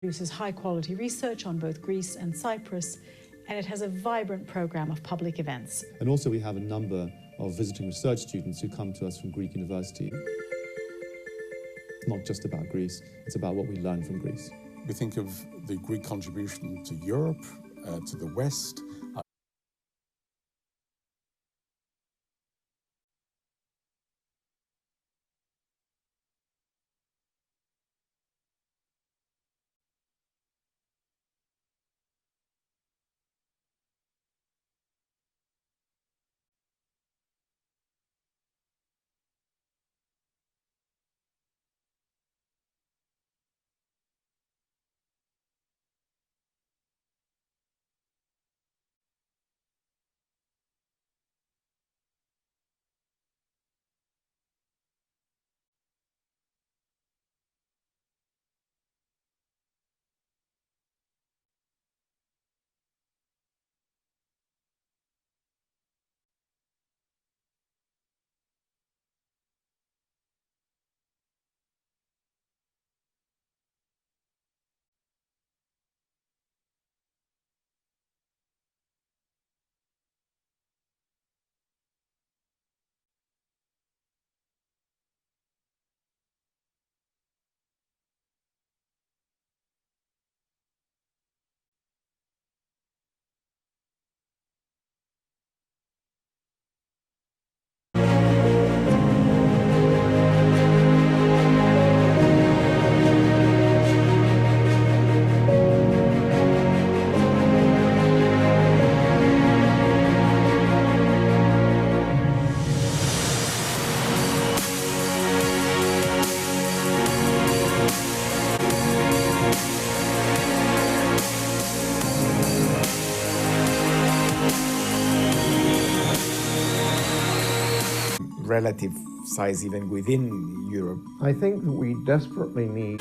Produces high-quality research on both Greece and Cyprus, and it has a vibrant program of public events. And also we have a number of visiting research students who come to us from Greek university. It's not just about Greece, it's about what we learn from Greece. We think of the Greek contribution to Europe, to the West. Relative size even within Europe. I think that we desperately need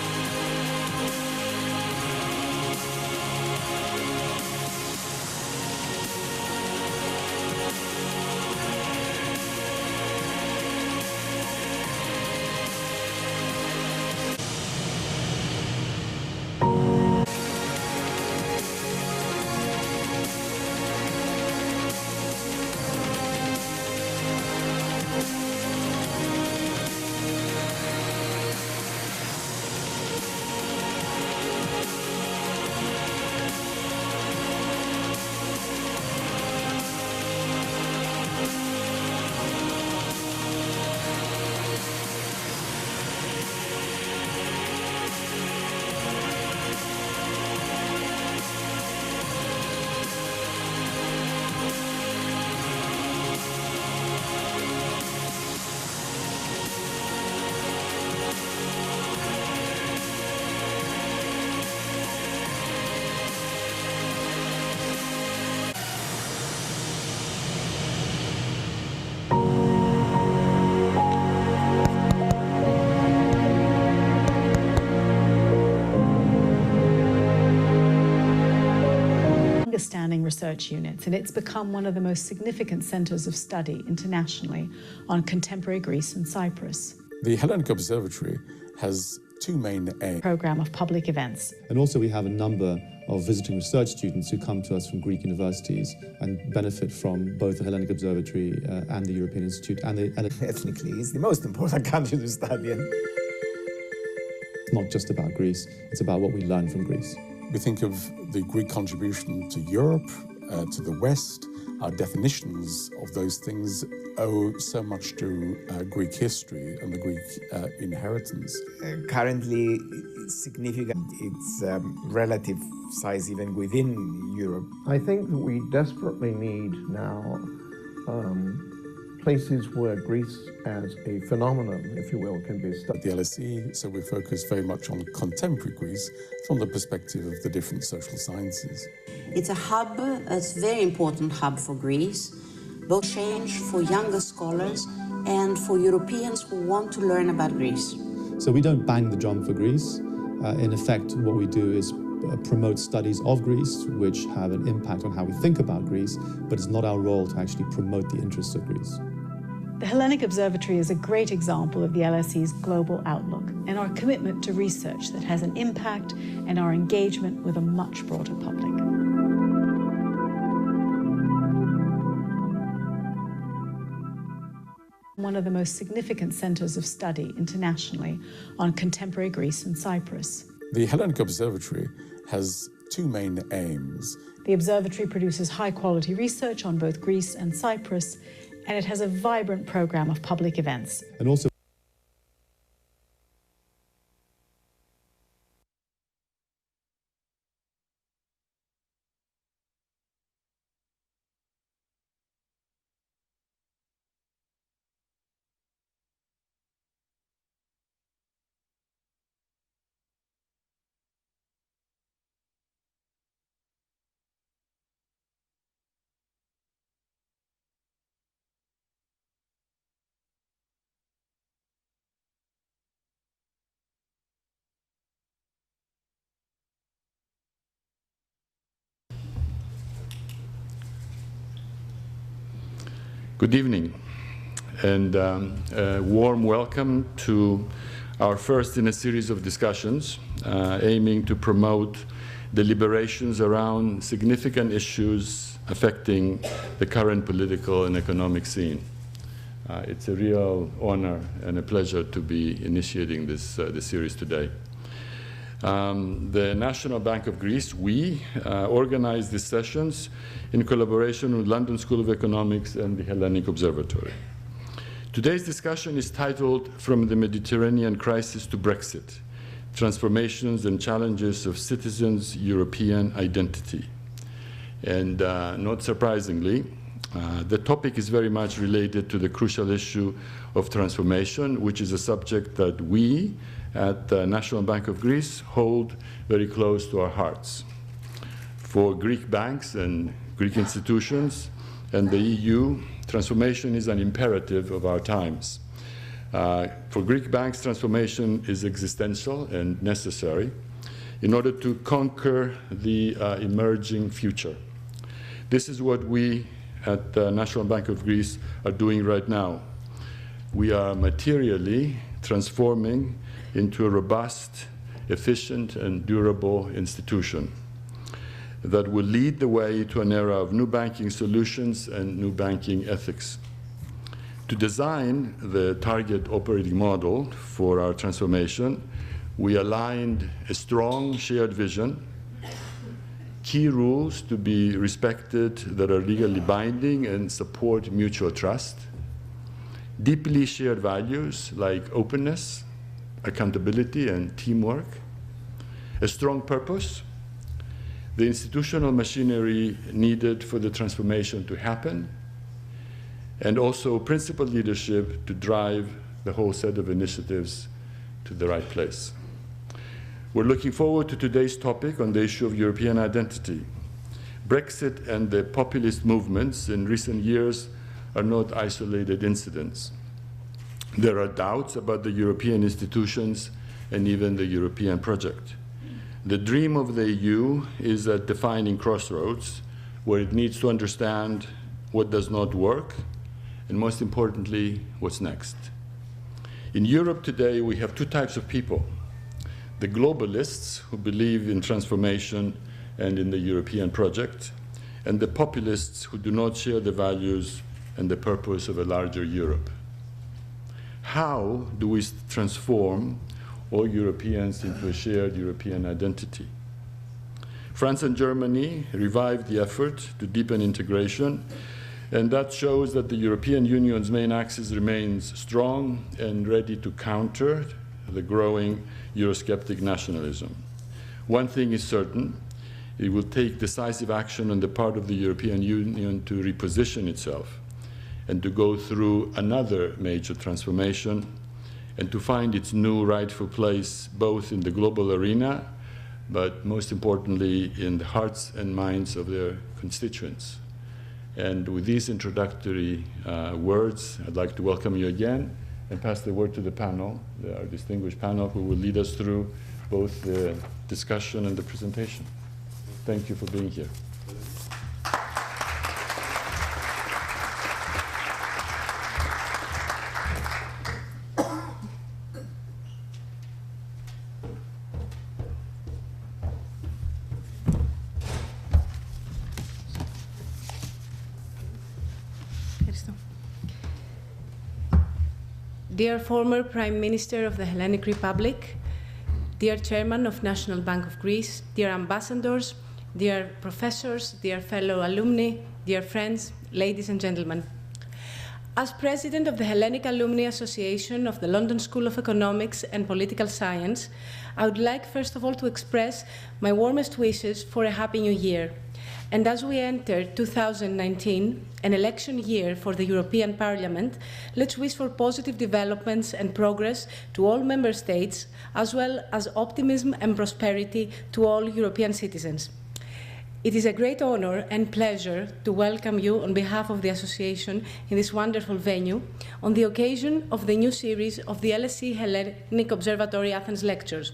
Standing research units, and it's become one of the most significant centers of study internationally on contemporary Greece and Cyprus. The Hellenic Observatory has two main aims. Program of public events. And also we have a number of visiting research students who come to us from Greek universities and benefit from both the Hellenic Observatory and the European Institute and the Ethnically, it's the most important country to study in. It's not just about Greece, it's about what we learn from Greece. We think of the Greek contribution to Europe, to the West. Our definitions of those things owe so much to Greek history and the Greek inheritance. Currently, it's significant. It's relative size even within Europe. I think that we desperately need now places where Greece as a phenomenon, if you will, can be studied. At the LSE, so we focus very much on contemporary Greece from the perspective of the different social sciences. It's a hub, it's a very important hub for Greece, both change for younger scholars and for Europeans who want to learn about Greece. So we don't bang the drum for Greece. In effect, what we do is promote studies of Greece, which have an impact on how we think about Greece, but it's not our role to actually promote the interests of Greece. The Hellenic Observatory is a great example of the LSE's global outlook and our commitment to research that has an impact and our engagement with a much broader public. One of the most significant centres of study internationally on contemporary Greece and Cyprus. The Hellenic Observatory has two main aims. The observatory produces high-quality research on both Greece and Cyprus, and it has a vibrant programme of public events. And also Good evening, and a warm welcome to our first in a series of discussions aiming to promote deliberations around significant issues affecting the current political and economic scene. It's a real honor and a pleasure to be initiating this series today. The National Bank of Greece, we organize these sessions in collaboration with London School of Economics and the Hellenic Observatory. Today's discussion is titled From the Mediterranean Crisis to Brexit, Transformations and Challenges of Citizens' European Identity. And not surprisingly, the topic is very much related to the crucial issue of transformation, which is a subject that we at the National Bank of Greece hold very close to our hearts. For Greek banks and Greek institutions and the EU, transformation is an imperative of our times. For Greek banks, transformation is existential and necessary in order to conquer the emerging future. This is what we at the National Bank of Greece are doing right now. We are materially transforming into a robust, efficient, and durable institution that will lead the way to an era of new banking solutions and new banking ethics. To design the target operating model for our transformation, we aligned a strong shared vision, key rules to be respected that are legally binding and support mutual trust, deeply shared values like openness, accountability, and teamwork, a strong purpose, the institutional machinery needed for the transformation to happen, and also principled leadership to drive the whole set of initiatives to the right place. We're looking forward to today's topic on the issue of European identity. Brexit and the populist movements in recent years are not isolated incidents. There are doubts about the European institutions and even the European project. The dream of the EU is at defining crossroads where it needs to understand what does not work and, most importantly, what's next. In Europe today, we have two types of people: the globalists who believe in transformation and in the European project, and the populists who do not share the values and the purpose of a larger Europe. How do we transform all Europeans into a shared European identity? France and Germany revived the effort to deepen integration, and that shows that the European Union's main axis remains strong and ready to counter the growing Eurosceptic nationalism. One thing is certain: it will take decisive action on the part of the European Union to reposition itself and to go through another major transformation and to find its new rightful place both in the global arena, but most importantly in the hearts and minds of their constituents. And with these introductory words, I'd like to welcome you again and pass the word to the panel, our distinguished panel, who will lead us through both the discussion and the presentation. Thank you for being here. dear former Prime Minister of the Hellenic Republic, dear Chairman of National Bank of Greece, dear ambassadors, dear professors, dear fellow alumni, dear friends, ladies and gentlemen. As President of the Hellenic Alumni Association of the London School of Economics and Political Science, I would like first of all to express my warmest wishes for a Happy New Year. And as we enter 2019, an election year for the European Parliament, let's wish for positive developments and progress to all member states, as well as optimism and prosperity to all European citizens. It is a great honor and pleasure to welcome you on behalf of the Association in this wonderful venue on the occasion of the new series of the LSE Hellenic Observatory Athens Lectures,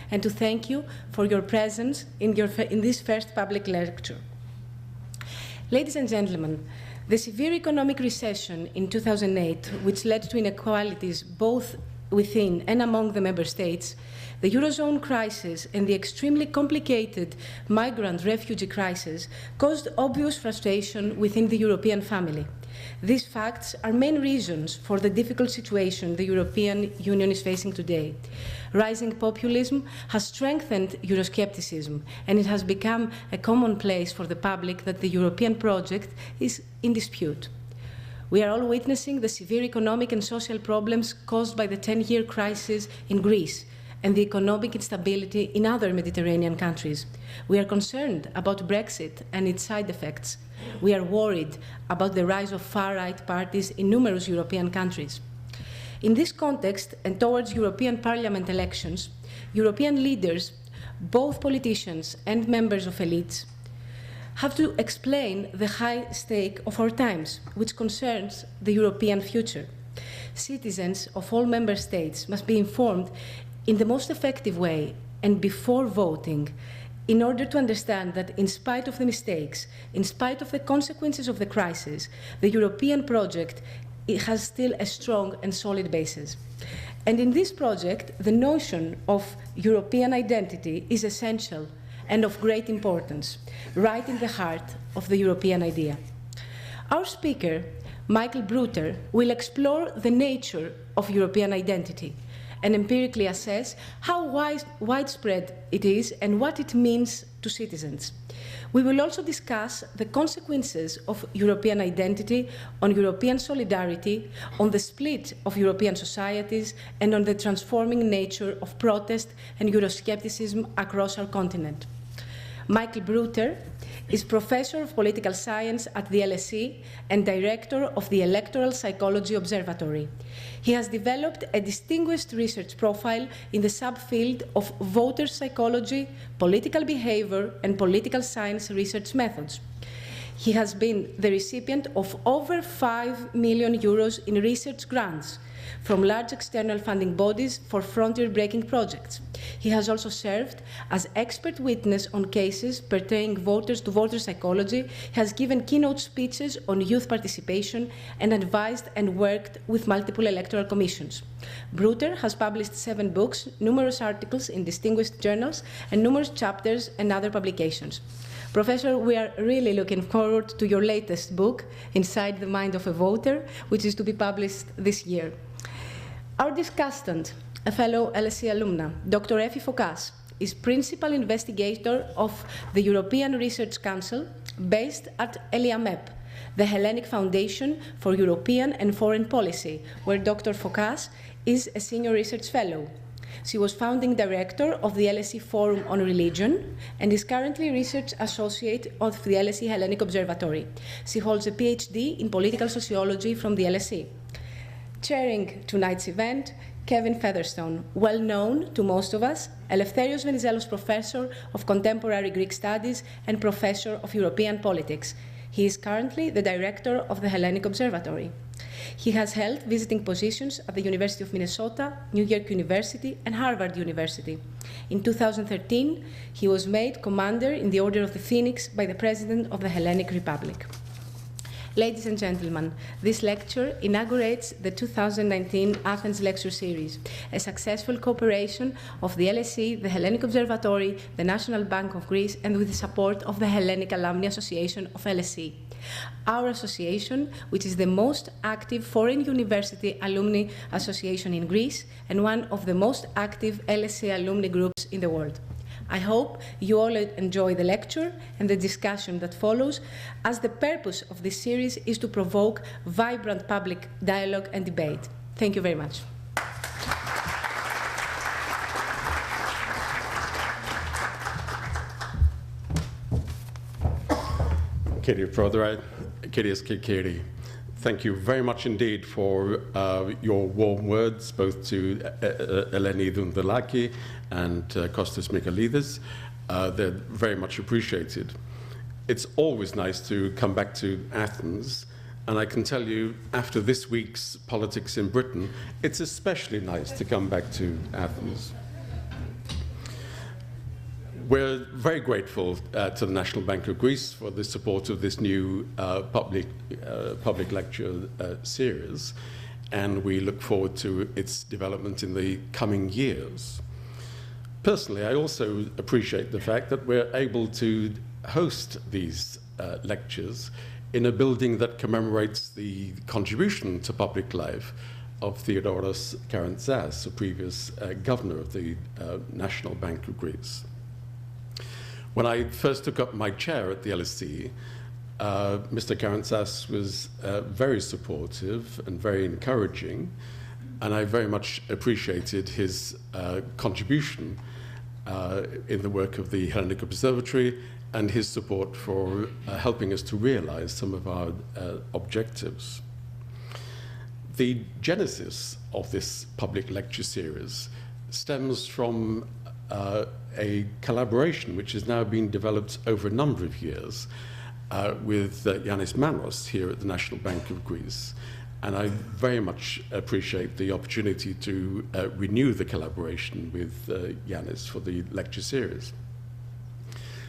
and to thank you for your presence in this first public lecture. Ladies and gentlemen, the severe economic recession in 2008, which led to inequalities both within and among the member states, the Eurozone crisis and the extremely complicated migrant-refugee crisis caused obvious frustration within the European family. These facts are main reasons for the difficult situation the European Union is facing today. Rising populism has strengthened Euroscepticism, and it has become a commonplace for the public that the European project is in dispute. We are all witnessing the severe economic and social problems caused by the 10-year crisis in Greece and the economic instability in other Mediterranean countries. We are concerned about Brexit and its side effects. We are worried about the rise of far-right parties in numerous European countries. In this context, and towards European Parliament elections, European leaders, both politicians and members of elites, have to explain the high stake of our times, which concerns the European future. Citizens of all member states must be informed in the most effective way and before voting, in order to understand that in spite of the mistakes, in spite of the consequences of the crisis, the European project has still a strong and solid basis. And in this project, the notion of European identity is essential and of great importance, right in the heart of the European idea. Our speaker, Michael Bruter, will explore the nature of European identity and empirically assess how widespread it is and what it means to citizens. We will also discuss the consequences of European identity on European solidarity, on the split of European societies, and on the transforming nature of protest and Euroscepticism across our continent. Michael Bruter is Professor of Political Science at the LSE and Director of the Electoral Psychology Observatory. He has developed a distinguished research profile in the subfield of voter psychology, political behavior, and political science research methods. He has been the recipient of over 5 million euros in research grants from large external funding bodies for frontier-breaking projects. He has also served as expert witness on cases pertaining voters to voter psychology. He has given keynote speeches on youth participation and advised and worked with multiple electoral commissions. Bruter has published 7 books, numerous articles in distinguished journals, and numerous chapters and other publications. Professor, we are really looking forward to your latest book, Inside the Mind of a Voter, which is to be published this year. Our discussant, a fellow LSE alumna, Dr. Effie Fokas, is principal investigator of the European Research Council based at ELIAMEP, the Hellenic Foundation for European and Foreign Policy, where Dr. Fokas is a senior research fellow. She was founding director of the LSE Forum on Religion and is currently research associate of the LSE Hellenic Observatory. She holds a PhD in political sociology from the LSE. Chairing tonight's event, Kevin Featherstone, well known to most of us, Eleftherios Venizelos Professor of Contemporary Greek Studies and Professor of European Politics. He is currently the director of the Hellenic Observatory. He has held visiting positions at the University of Minnesota, New York University, and Harvard University. In 2013, he was made Commander in the Order of the Phoenix by the President of the Hellenic Republic. Ladies and gentlemen, this lecture inaugurates the 2019 Athens Lecture Series, a successful cooperation of the LSE, the Hellenic Observatory, the National Bank of Greece, and with the support of the Hellenic Alumni Association of LSE. Our association, which is the most active foreign university alumni association in Greece and one of the most active LSE alumni groups in the world. I hope you all enjoy the lecture and the discussion that follows, as the purpose of this series is to provoke vibrant public dialogue and debate. Thank you very much. Kyrie Protherai, Kyrios Kikiri. Thank you very much indeed for your warm words, both to Eleni Dundalaki and Kostas Michaelidis. They're very much appreciated. It's always nice to come back to Athens, and I can tell you, after this week's politics in Britain, it's especially nice to come back to Athens. We're very grateful to the National Bank of Greece for the support of this new public lecture series, and we look forward to its development in the coming years. Personally, I also appreciate the fact that we're able to host these lectures in a building that commemorates the contribution to public life of Theodoros Karantzas, a previous governor of the National Bank of Greece. When I first took up my chair at the LSE, Mr. Karantzas was very supportive and very encouraging, and I very much appreciated his contribution in the work of the Hellenic Observatory and his support for helping us to realize some of our objectives. The genesis of this public lecture series stems from a collaboration which has now been developed over a number of years with Yannis Manos here at the National Bank of Greece. And I very much appreciate the opportunity to renew the collaboration with Yannis for the lecture series.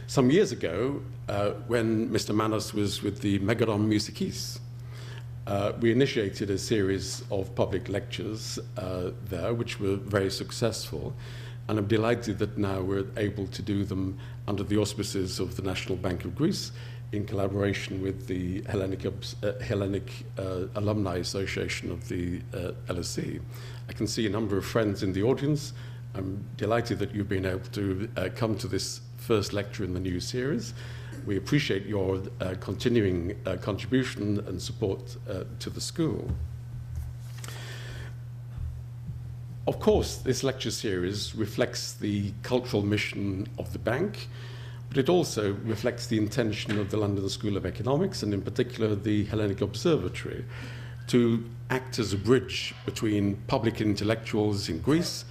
Some years ago, when Mr. Manos was with the Megaron Musikis, we initiated a series of public lectures there, which were very successful. And I'm delighted that now we're able to do them under the auspices of the National Bank of Greece in collaboration with the Hellenic Alumni Association of the LSE. I can see a number of friends in the audience. I'm delighted that you've been able to come to this first lecture in the new series. We appreciate your continuing contribution and support to the school. Of course, this lecture series reflects the cultural mission of the bank, but it also reflects the intention of the London School of Economics, and in particular the Hellenic Observatory, to act as a bridge between public intellectuals in Greece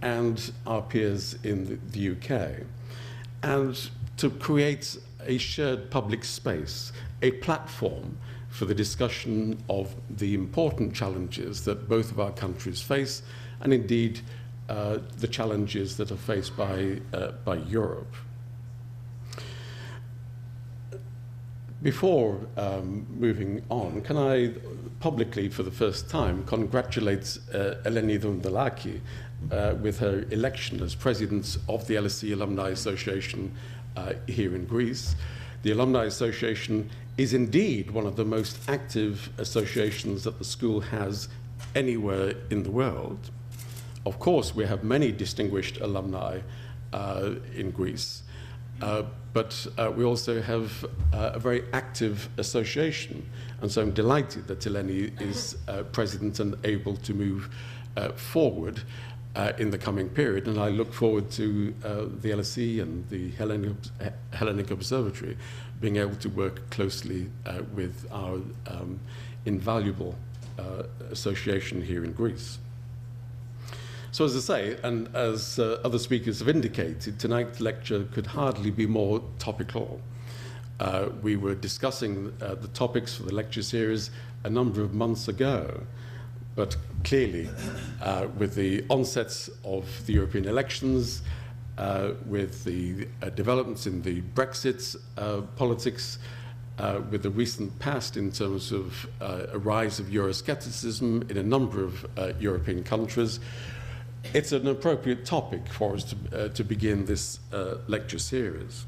and our peers in the UK, and to create a shared public space, a platform for the discussion of the important challenges that both of our countries face, and indeed the challenges that are faced by Europe. Before moving on, can I publicly, for the first time, congratulate Eleni Dundalaki with her election as president of the LSE Alumni Association here in Greece. The Alumni Association is indeed one of the most active associations that the school has anywhere in the world. Of course, we have many distinguished alumni in Greece, but we also have a very active association. And so I'm delighted that Eleni is president and able to move forward in the coming period. And I look forward to the LSE and the Hellenic Observatory being able to work closely with our invaluable association here in Greece. So as I say, and as other speakers have indicated, tonight's lecture could hardly be more topical. We were discussing the topics for the lecture series a number of months ago, but clearly with the onsets of the European elections, with the developments in the Brexit politics, with the recent past in terms of a rise of Euroscepticism in a number of European countries, it's an appropriate topic for us to begin this lecture series.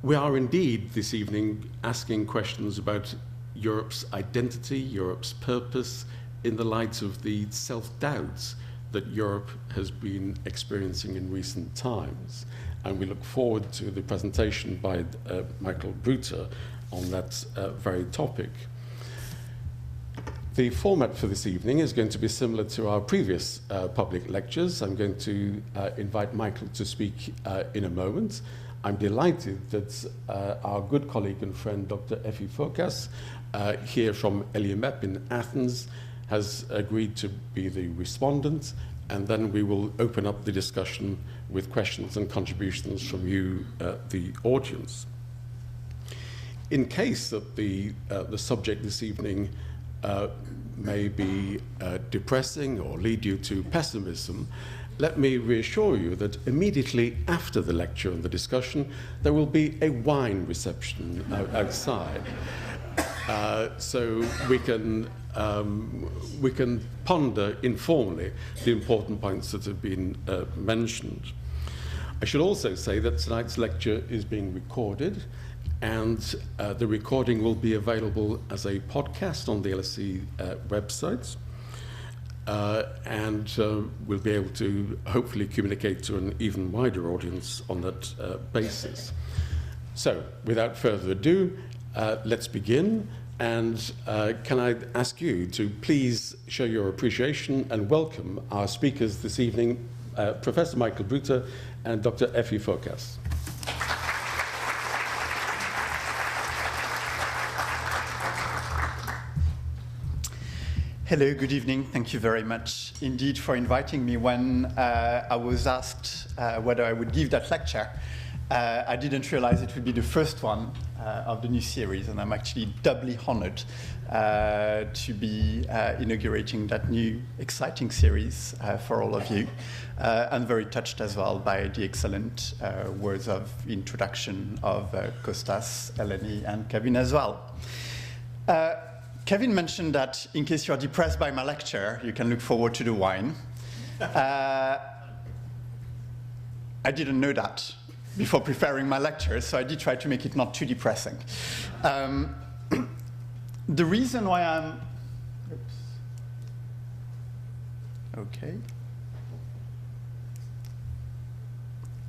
We are indeed this evening asking questions about Europe's identity, Europe's purpose, in the light of the self-doubts that Europe has been experiencing in recent times. And we look forward to the presentation by Michael Bruter on that very topic. The format for this evening is going to be similar to our previous public lectures. I'm going to invite Michael to speak in a moment. I'm delighted that our good colleague and friend, Dr. Effie Fokas, here from Hellenic in Athens, has agreed to be the respondent, and then we will open up the discussion with questions and contributions from you, the audience. In case that the subject this evening may be depressing or lead you to pessimism, let me reassure you that immediately after the lecture and the discussion, there will be a wine reception outside. So we can ponder informally the important points that have been mentioned. I should also say that tonight's lecture is being recorded, and the recording will be available as a podcast on the LSE website. And we'll be able to hopefully communicate to an even wider audience on that basis. So, without further ado, let's begin. And can I ask you to please show your appreciation and welcome our speakers this evening, Professor Michael Bruter and Dr. Effie Fokas. Hello, good evening. Thank you very much indeed for inviting me. When I was asked whether I would give that lecture, I didn't realize it would be the first one of the new series, and I'm actually doubly honored to be inaugurating that new exciting series for all of you. I'm very touched as well by the excellent words of introduction of Kostas, Eleni, and Kevin as well. Kevin mentioned that in case you're depressed by my lecture, you can look forward to the wine. I didn't know that before preparing my lecture, so I did try to make it not too depressing. The reason why I'm... Oops. Okay.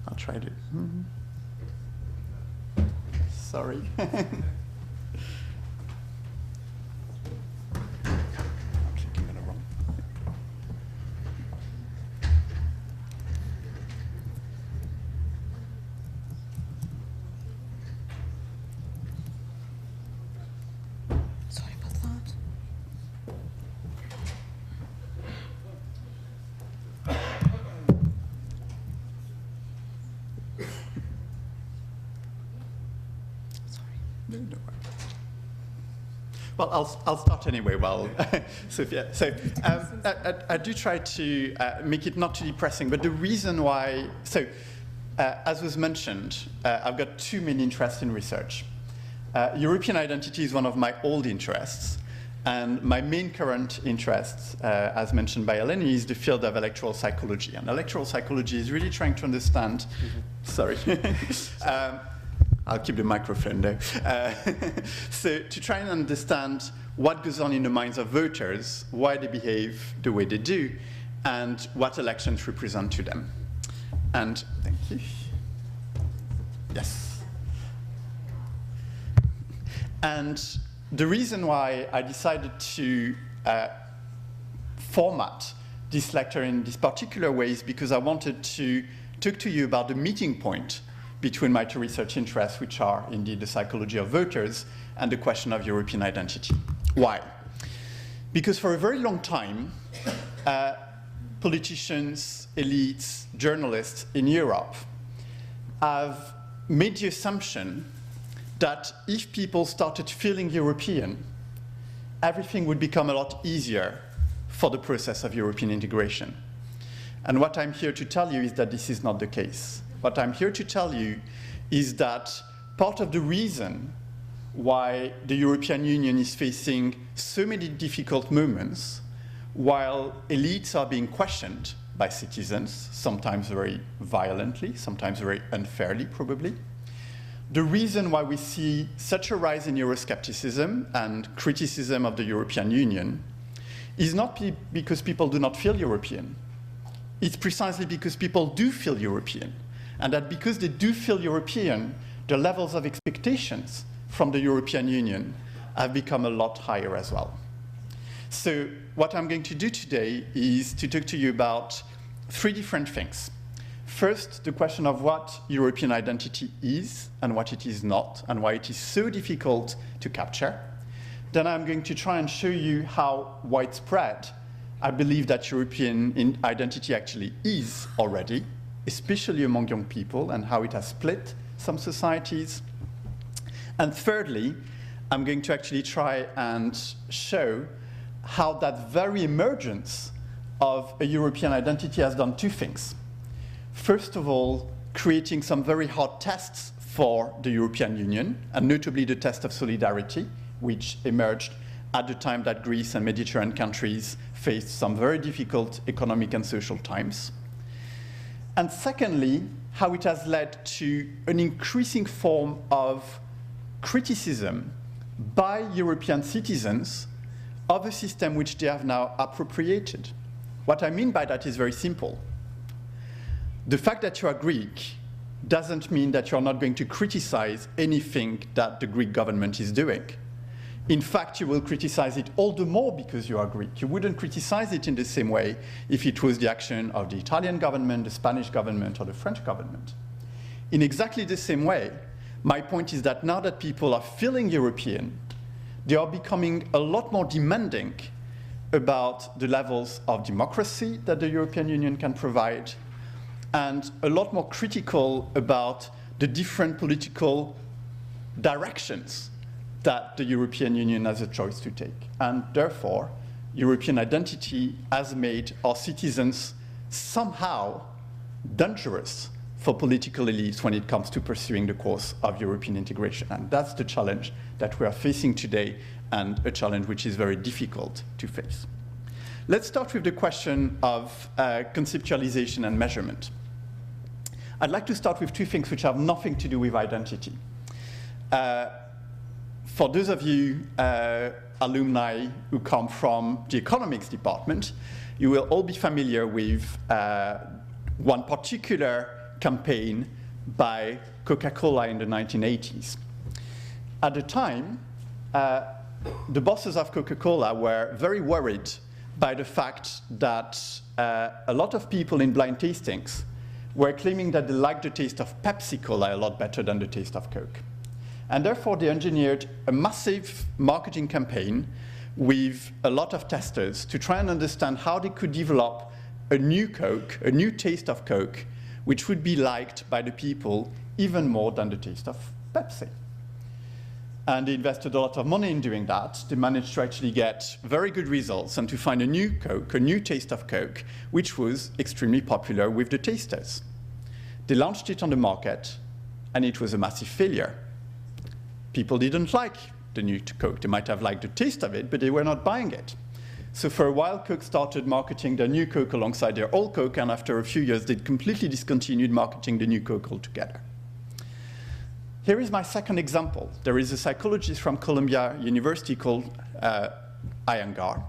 I'll try to... Sorry. Well, I'll start anyway while Sophia. So I do try to make it not too depressing, but the reason why, as was mentioned, I've got two main interests in research. European identity is one of my old interests, and my main current interest, as mentioned by Eleni, is the field of electoral psychology. And electoral psychology is really trying to understand, sorry, I'll keep the microphone there. So to try and understand what goes on in the minds of voters, why they behave the way they do, and what elections represent to them. And thank you. Yes. And the reason why I decided to format this lecture in this particular way is because I wanted to talk to you about the meeting point between my two research interests, which are indeed the psychology of voters and the question of European identity. Why? Because for a very long time, politicians, elites, journalists in Europe have made the assumption that if people started feeling European, everything would become a lot easier for the process of European integration. And what I'm here to tell you is that this is not the case. What I'm here to tell you is that part of the reason why the European Union is facing so many difficult moments while elites are being questioned by citizens, sometimes very violently, sometimes very unfairly, probably. The reason why we see such a rise in Euroscepticism and criticism of the European Union is not because people do not feel European. It's precisely because people do feel European, and that because they do feel European, the levels of expectations from the European Union have become a lot higher as well. So what I'm going to do today is to talk to you about three different things. First, the question of what European identity is and what it is not, and why it is so difficult to capture. Then I'm going to try and show you how widespread I believe that European identity actually is already, especially among young people, and how it has split some societies. And thirdly, I'm going to actually try and show how that very emergence of a European identity has done two things. First of all, creating some very hard tests for the European Union, and notably the test of solidarity, which emerged at the time that Greece and Mediterranean countries faced some very difficult economic and social times. And secondly, how it has led to an increasing form of criticism by European citizens of a system which they have now appropriated. What I mean by that is very simple. The fact that you are Greek doesn't mean that you're not going to criticize anything that the Greek government is doing. In fact, you will criticize it all the more because you are Greek. You wouldn't criticize it in the same way if it was the action of the Italian government, the Spanish government, or the French government. In exactly the same way, my point is that now that people are feeling European, they are becoming a lot more demanding about the levels of democracy that the European Union can provide, and a lot more critical about the different political directions that the European Union has a choice to take. And therefore, European identity has made our citizens somehow dangerous for political elites when it comes to pursuing the course of European integration. And that's the challenge that we are facing today, and a challenge which is very difficult to face. Let's start with the question of conceptualization and measurement. I'd like to start with two things which have nothing to do with identity. For those of you alumni who come from the economics department, you will all be familiar with one particular campaign by Coca-Cola in the 1980s. At the time, the bosses of Coca-Cola were very worried by the fact that a lot of people in blind tastings were claiming that they liked the taste of Pepsi Cola a lot better than the taste of Coke. And therefore, they engineered a massive marketing campaign with a lot of testers to try and understand how they could develop a new Coke, a new taste of Coke, which would be liked by the people even more than the taste of Pepsi. And they invested a lot of money in doing that. They managed to actually get very good results and to find a new Coke, a new taste of Coke, which was extremely popular with the tasters. They launched it on the market, and it was a massive failure. People didn't like the new Coke. They might have liked the taste of it, but they were not buying it. So for a while, Coke started marketing their new Coke alongside their old Coke, and after a few years, they completely discontinued marketing the new Coke altogether. Here is my second example. There is a psychologist from Columbia University called Iyengar,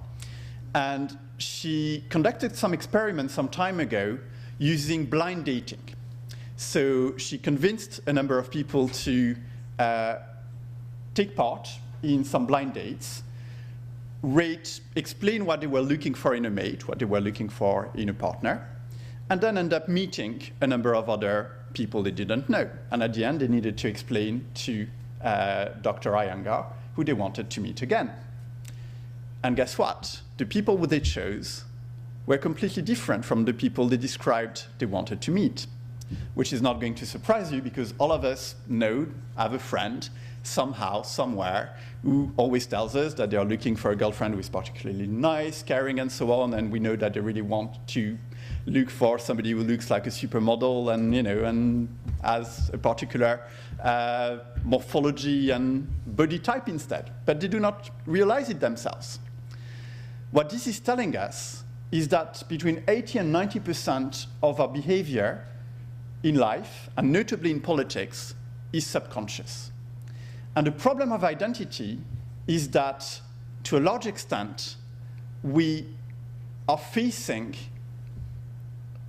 and she conducted some experiments some time ago using blind dating. So she convinced a number of people to take part in some blind dates, explain what they were looking for in a mate, what they were looking for in a partner, and then end up meeting a number of other people they didn't know. And at the end, they needed to explain to Dr. Iyengar who they wanted to meet again. And guess what? The people who they chose were completely different from the people they described they wanted to meet, which is not going to surprise you because all of us have a friend somehow, somewhere, who always tells us that they are looking for a girlfriend who is particularly nice, caring, and so on, and we know that they really want to look for somebody who looks like a supermodel and, you know, and has a particular morphology and body type instead, but they do not realize it themselves. What this is telling us is that between 80 and 90% of our behavior in life, and notably in politics, is subconscious. And the problem of identity is that, to a large extent, we are facing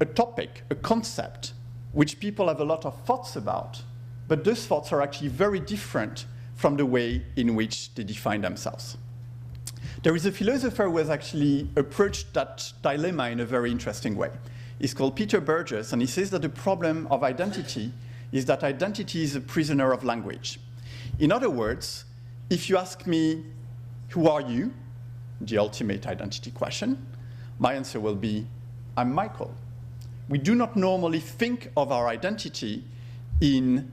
a topic, a concept, which people have a lot of thoughts about, but those thoughts are actually very different from the way in which they define themselves. There is a philosopher who has actually approached that dilemma in a very interesting way. He's called Peter Burgess, and he says that the problem of identity is that identity is a prisoner of language. In other words, if you ask me, who are you? The ultimate identity question, my answer will be, I'm Michael. We do not normally think of our identity in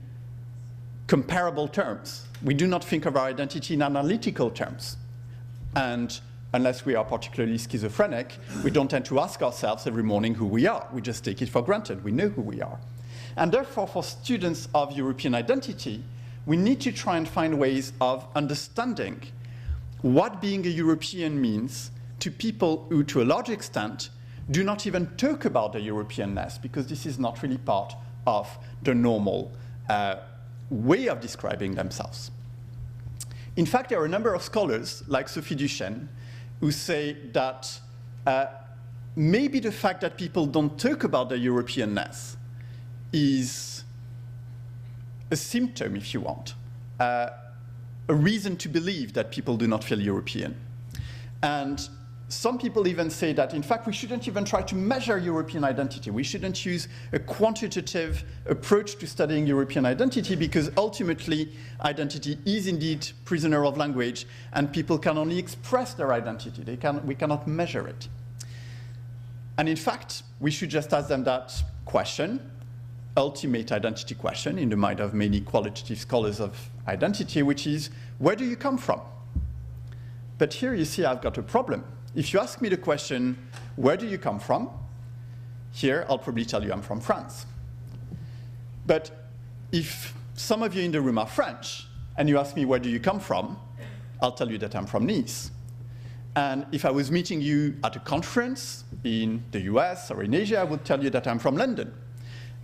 comparable terms. We do not think of our identity in analytical terms. And unless we are particularly schizophrenic, we don't tend to ask ourselves every morning who we are. We just take it for granted. We know who we are. And therefore, for students of European identity, we need to try and find ways of understanding what being a European means to people who, to a large extent, do not even talk about their Europeanness, because this is not really part of the normal way of describing themselves. In fact, there are a number of scholars, like Sophie Duchesne, who say that maybe the fact that people don't talk about their Europeanness is a symptom, if you want, a reason to believe that people do not feel European. And some people even say that, in fact, we shouldn't even try to measure European identity. We shouldn't use a quantitative approach to studying European identity, because ultimately identity is indeed prisoner of language, and people can only express their identity. We cannot measure it. And in fact, we should just ask them that question, ultimate identity question in the mind of many qualitative scholars of identity, which is, where do you come from? But here you see I've got a problem. If you ask me the question, where do you come from? Here, I'll probably tell you I'm from France. But if some of you in the room are French, and you ask me, where do you come from? I'll tell you that I'm from Nice. And if I was meeting you at a conference in the US or in Asia, I would tell you that I'm from London.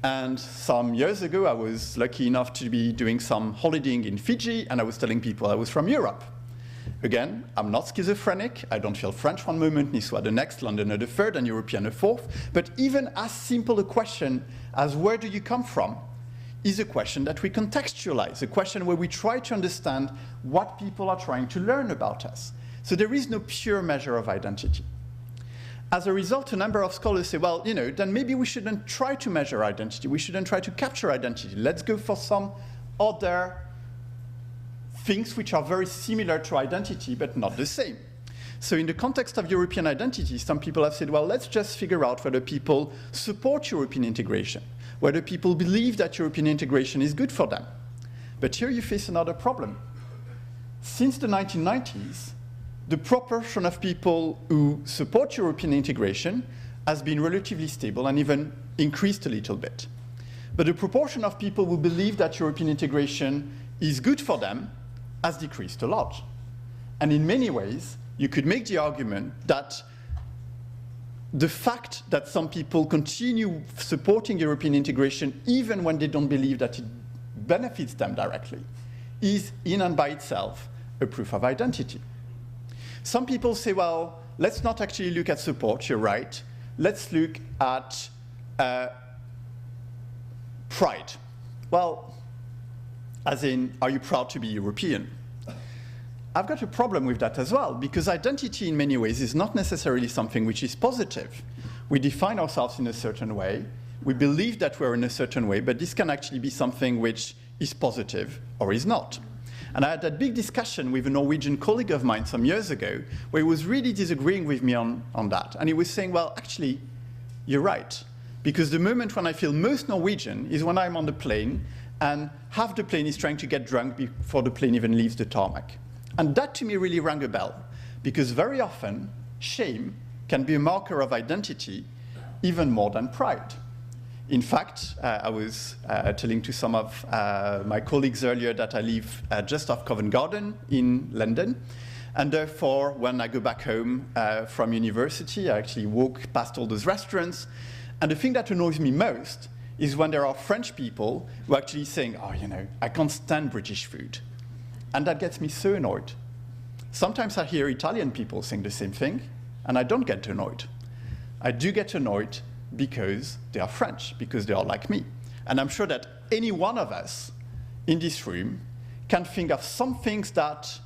And some years ago, I was lucky enough to be doing some holidaying in Fiji, and I was telling people I was from Europe. Again, I'm not schizophrenic. I don't feel French one moment, Niçois the next, Londoner the third, and European the fourth. But even as simple a question as where do you come from is a question that we contextualize, a question where we try to understand what people are trying to learn about us. So there is no pure measure of identity. As a result, a number of scholars say, well, you know, then maybe we shouldn't try to measure identity. We shouldn't try to capture identity. Let's go for some other things which are very similar to identity, but not the same. So in the context of European identity, some people have said, well, let's just figure out whether people support European integration, whether people believe that European integration is good for them. But here you face another problem. Since the 1990s, the proportion of people who support European integration has been relatively stable and even increased a little bit. But the proportion of people who believe that European integration is good for them has decreased a lot. And in many ways, you could make the argument that the fact that some people continue supporting European integration even when they don't believe that it benefits them directly is in and by itself a proof of identity. Some people say, well, let's not actually look at support, you're right. Let's look at pride. Well, as in, are you proud to be European? I've got a problem with that as well, because identity in many ways is not necessarily something which is positive. We define ourselves in a certain way, we believe that we're in a certain way, but this can actually be something which is positive or is not. And I had that big discussion with a Norwegian colleague of mine some years ago, where he was really disagreeing with me on that. And he was saying, well, actually, you're right. Because the moment when I feel most Norwegian is when I'm on the plane, and half the plane is trying to get drunk before the plane even leaves the tarmac. And that to me really rang a bell, because very often shame can be a marker of identity even more than pride. In fact, I was telling to some of my colleagues earlier that I live just off Covent Garden in London. And therefore, when I go back home from university, I actually walk past all those restaurants. And the thing that annoys me most is when there are French people who are actually saying, oh, you know, I can't stand British food. And that gets me so annoyed. Sometimes I hear Italian people saying the same thing, and I don't get annoyed. I do get annoyed because they are French, because they are like me. And I'm sure that any one of us in this room can think of some things that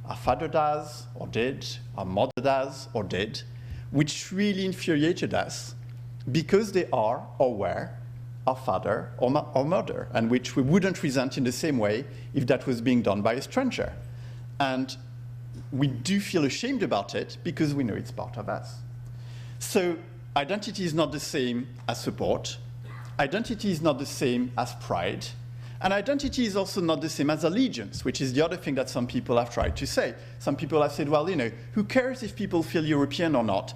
our father does or did, our mother does or did, which really infuriated us because they are or were our father or mother, and which we wouldn't resent in the same way if that was being done by a stranger. And we do feel ashamed about it because we know it's part of us. So identity is not the same as support. Identity is not the same as pride. And identity is also not the same as allegiance, which is the other thing that some people have tried to say. Some people have said, well, you know, who cares if people feel European or not?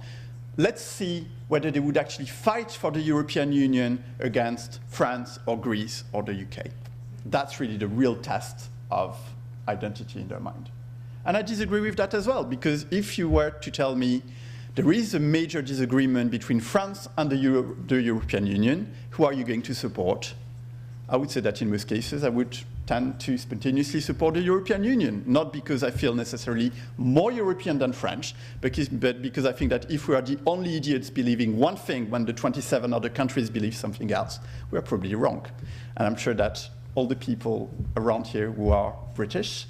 Let's see whether they would actually fight for the European Union against France or Greece or the UK. That's really the real test of identity in their mind. And I disagree with that as well, because if you were to tell me there is a major disagreement between France and the European Union, who are you going to support? I would say that in most cases I would tend to spontaneously support the European Union, not because I feel necessarily more European than French, but because I think that if we are the only idiots believing one thing when the 27 other countries believe something else, we are probably wrong. And I'm sure that all the people around here who are British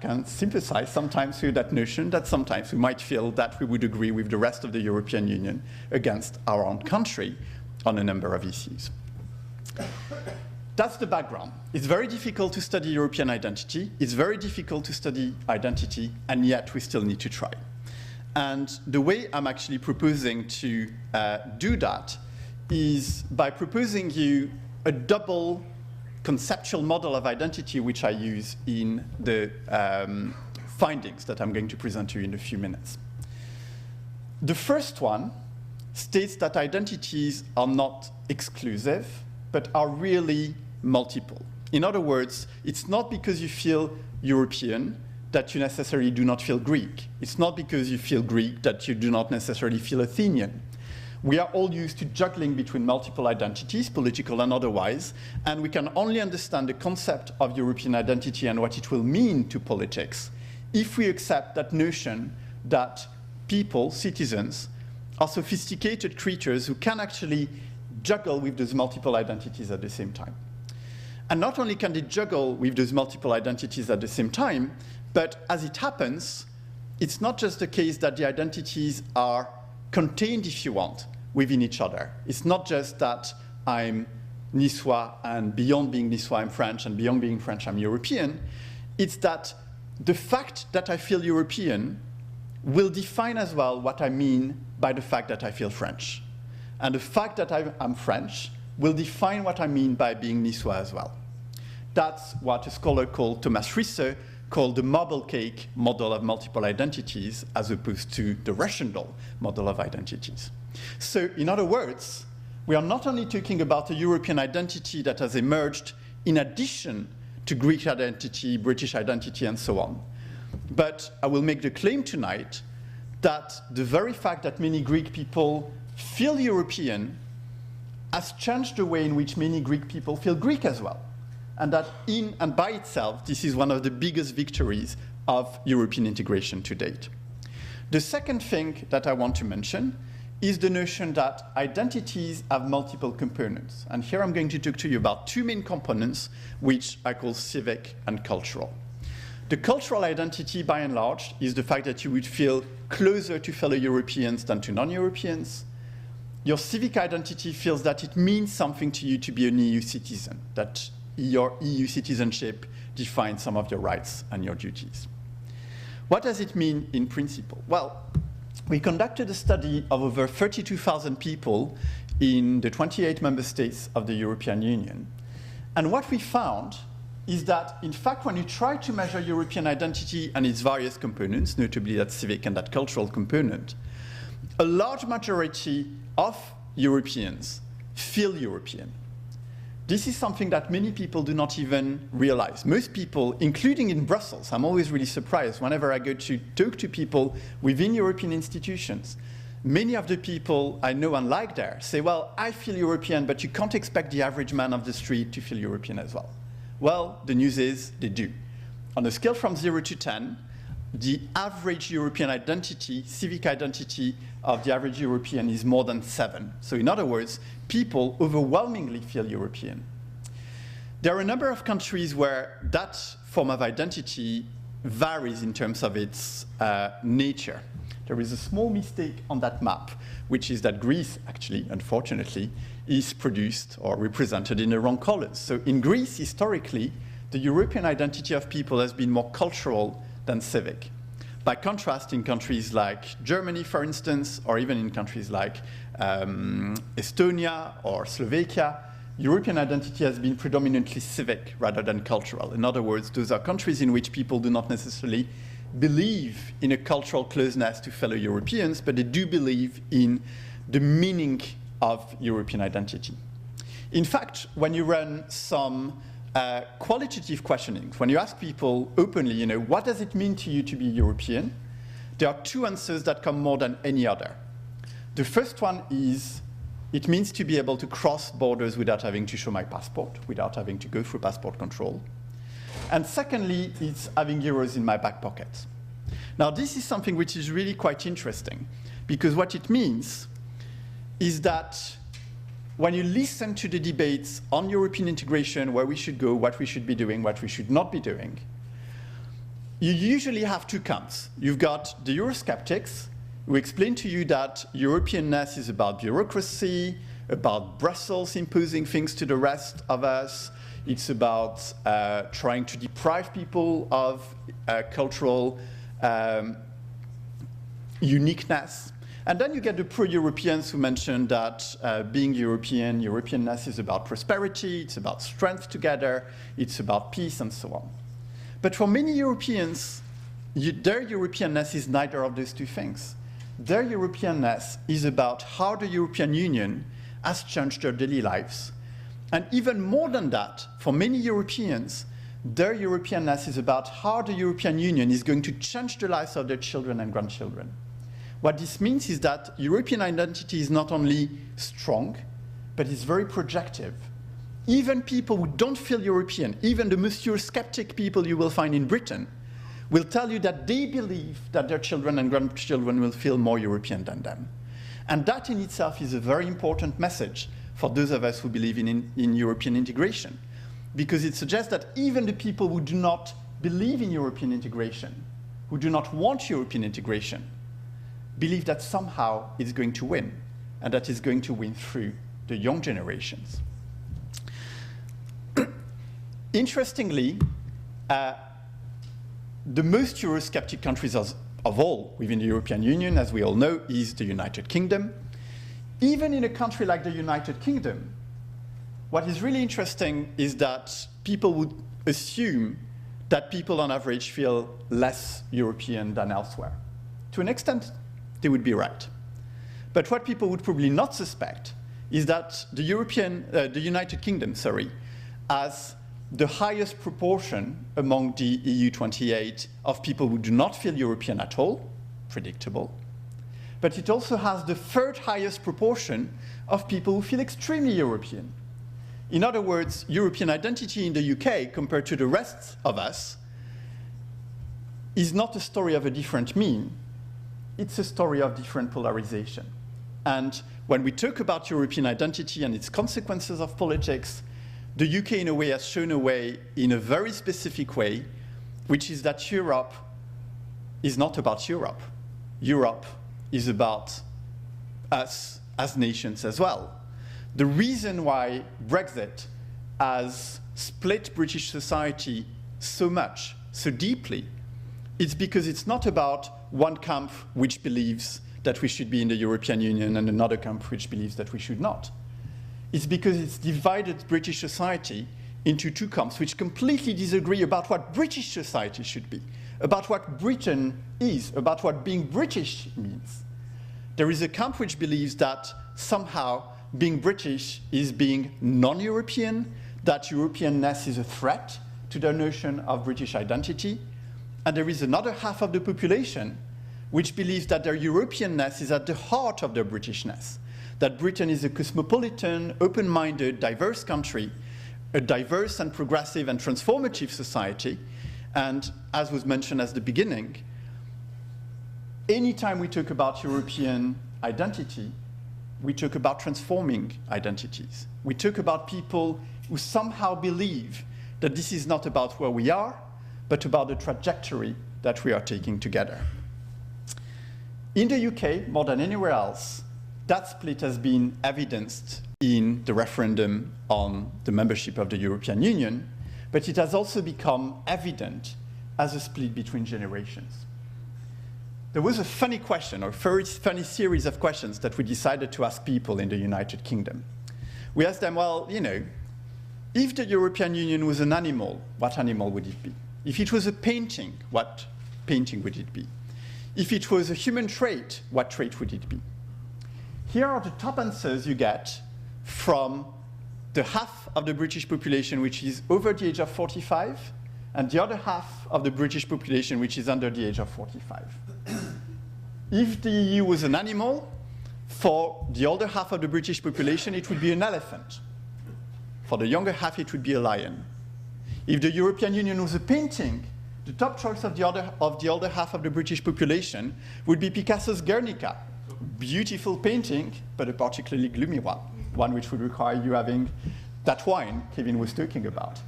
can sympathize sometimes with that notion that sometimes we might feel that we would agree with the rest of the European Union against our own country on a number of issues. That's the background. It's very difficult to study European identity. It's very difficult to study identity, and yet we still need to try. And the way I'm actually proposing to do that is by proposing you a double conceptual model of identity, which I use in the findings that I'm going to present to you in a few minutes. The first one states that identities are not exclusive, but are really multiple. In other words, it's not because you feel European that you necessarily do not feel Greek. It's not because you feel Greek that you do not necessarily feel Athenian. We are all used to juggling between multiple identities, political and otherwise, and we can only understand the concept of European identity and what it will mean to politics if we accept that notion that people, citizens, are sophisticated creatures who can actually juggle with those multiple identities at the same time. And not only can they juggle with those multiple identities at the same time, but as it happens, it's not just the case that the identities are contained, if you want, within each other. It's not just that I'm Niçois, and beyond being Niçois, I'm French, and beyond being French, I'm European. It's that the fact that I feel European will define as well what I mean by the fact that I feel French. And the fact that I'm French will define what I mean by being Niçois as well. That's what a scholar called Thomas Risse called the marble cake model of multiple identities, as opposed to the Russian doll model of identities. So, in other words, we are not only talking about a European identity that has emerged in addition to Greek identity, British identity, and so on, but I will make the claim tonight that the very fact that many Greek people feel European has changed the way in which many Greek people feel Greek as well. And that in and by itself, this is one of the biggest victories of European integration to date. The second thing that I want to mention is the notion that identities have multiple components. And here I'm going to talk to you about two main components, which I call civic and cultural. The cultural identity, by and large, is the fact that you would feel closer to fellow Europeans than to non-Europeans. Your civic identity feels that it means something to you to be an EU citizen, that your EU citizenship defines some of your rights and your duties. What does it mean in principle? Well, we conducted a study of over 32,000 people in the 28 member states of the European Union. And what we found is that, in fact, when you try to measure European identity and its various components, notably that civic and that cultural component, a large majority of Europeans feel European. This is something that many people do not even realize. Most people, including in Brussels, I'm always really surprised whenever I go to talk to people within European institutions. Many of the people I know and like there say, well, I feel European, but you can't expect the average man of the street to feel European as well. Well, the news is they do. On a scale from 0 to 10, the average European identity, civic identity of the average European is more than 7. So in other words, people overwhelmingly feel European. There are a number of countries where that form of identity varies in terms of its nature. There is a small mistake on that map, which is that Greece, actually, unfortunately, is produced or represented in the wrong colors. So in Greece, historically, the European identity of people has been more cultural than civic. By contrast, in countries like Germany, for instance, or even in countries like Estonia or Slovakia, European identity has been predominantly civic rather than cultural. In other words, those are countries in which people do not necessarily believe in a cultural closeness to fellow Europeans, but they do believe in the meaning of European identity. In fact, when you run some qualitative questioning, when you ask people openly, what does it mean to you to be European? There are two answers that come more than any other. The first one is, it means to be able to cross borders without having to show my passport, without having to go through passport control. And secondly, it's having euros in my back pocket. Now, this is something which is really quite interesting, because what it means is that when you listen to the debates on European integration, where we should go, what we should be doing, what we should not be doing, you usually have two camps. You've got the Eurosceptics, who explain to you that Europeanness is about bureaucracy, about Brussels imposing things to the rest of us. It's about trying to deprive people of cultural uniqueness. And then you get the pro-Europeans who mention that being European, Europeanness is about prosperity, it's about strength together, it's about peace, and so on. But for many Europeans, their Europeanness is neither of those two things. Their Europeanness is about how the European Union has changed their daily lives. And even more than that, for many Europeans, their Europeanness is about how the European Union is going to change the lives of their children and grandchildren. What this means is that European identity is not only strong, but it's very projective. Even people who don't feel European, even the most Eurosceptic people you will find in Britain, will tell you that they believe that their children and grandchildren will feel more European than them. And that in itself is a very important message for those of us who believe in European integration, because it suggests that even the people who do not believe in European integration, who do not want European integration, believe that somehow it's going to win, and that it's going to win through the young generations. Interestingly, the most Eurosceptic countries of all within the European Union, as we all know, is the United Kingdom. Even in a country like the United Kingdom, what is really interesting is that people would assume that people on average feel less European than elsewhere. To an extent, they would be right. But what people would probably not suspect is that the United Kingdom, has the highest proportion among the EU 28 of people who do not feel European at all, predictable. But it also has the third highest proportion of people who feel extremely European. In other words, European identity in the UK, compared to the rest of us, is not a story of a different mean. It's a story of different polarization. And when we talk about European identity and its consequences of politics, the UK, in a way, has shown a way in a very specific way, which is that Europe is not about Europe. Europe is about us as nations as well. The reason why Brexit has split British society so much, so deeply, is because it's not about one camp which believes that we should be in the European Union and another camp which believes that we should not. It's because it's divided British society into two camps which completely disagree about what British society should be, about what Britain is, about what being British means. There is a camp which believes that somehow being British is being non-European, that Europeanness is a threat to the notion of British identity. And there is another half of the population which believes that their Europeanness is at the heart of their Britishness, that Britain is a cosmopolitan, open-minded, diverse country, a diverse and progressive and transformative society. And as was mentioned at the beginning, anytime we talk about European identity, we talk about transforming identities. We talk about people who somehow believe that this is not about where we are, but about the trajectory that we are taking together. In the UK, more than anywhere else, that split has been evidenced in the referendum on the membership of the European Union, but it has also become evident as a split between generations. There was a funny question, or very funny series of questions that we decided to ask people in the United Kingdom. We asked them, well, you know, if the European Union was an animal, what animal would it be? If it was a painting, what painting would it be? If it was a human trait, what trait would it be? Here are the top answers you get from the half of the British population which is over the age of 45, and the other half of the British population which is under the age of 45. If the EU was an animal, for the older half of the British population, it would be an elephant. For the younger half, it would be a lion. If the European Union was a painting, the top choice of the older half of the British population would be Picasso's Guernica. Beautiful painting, but a particularly gloomy one which would require you having that wine Kevin was talking about.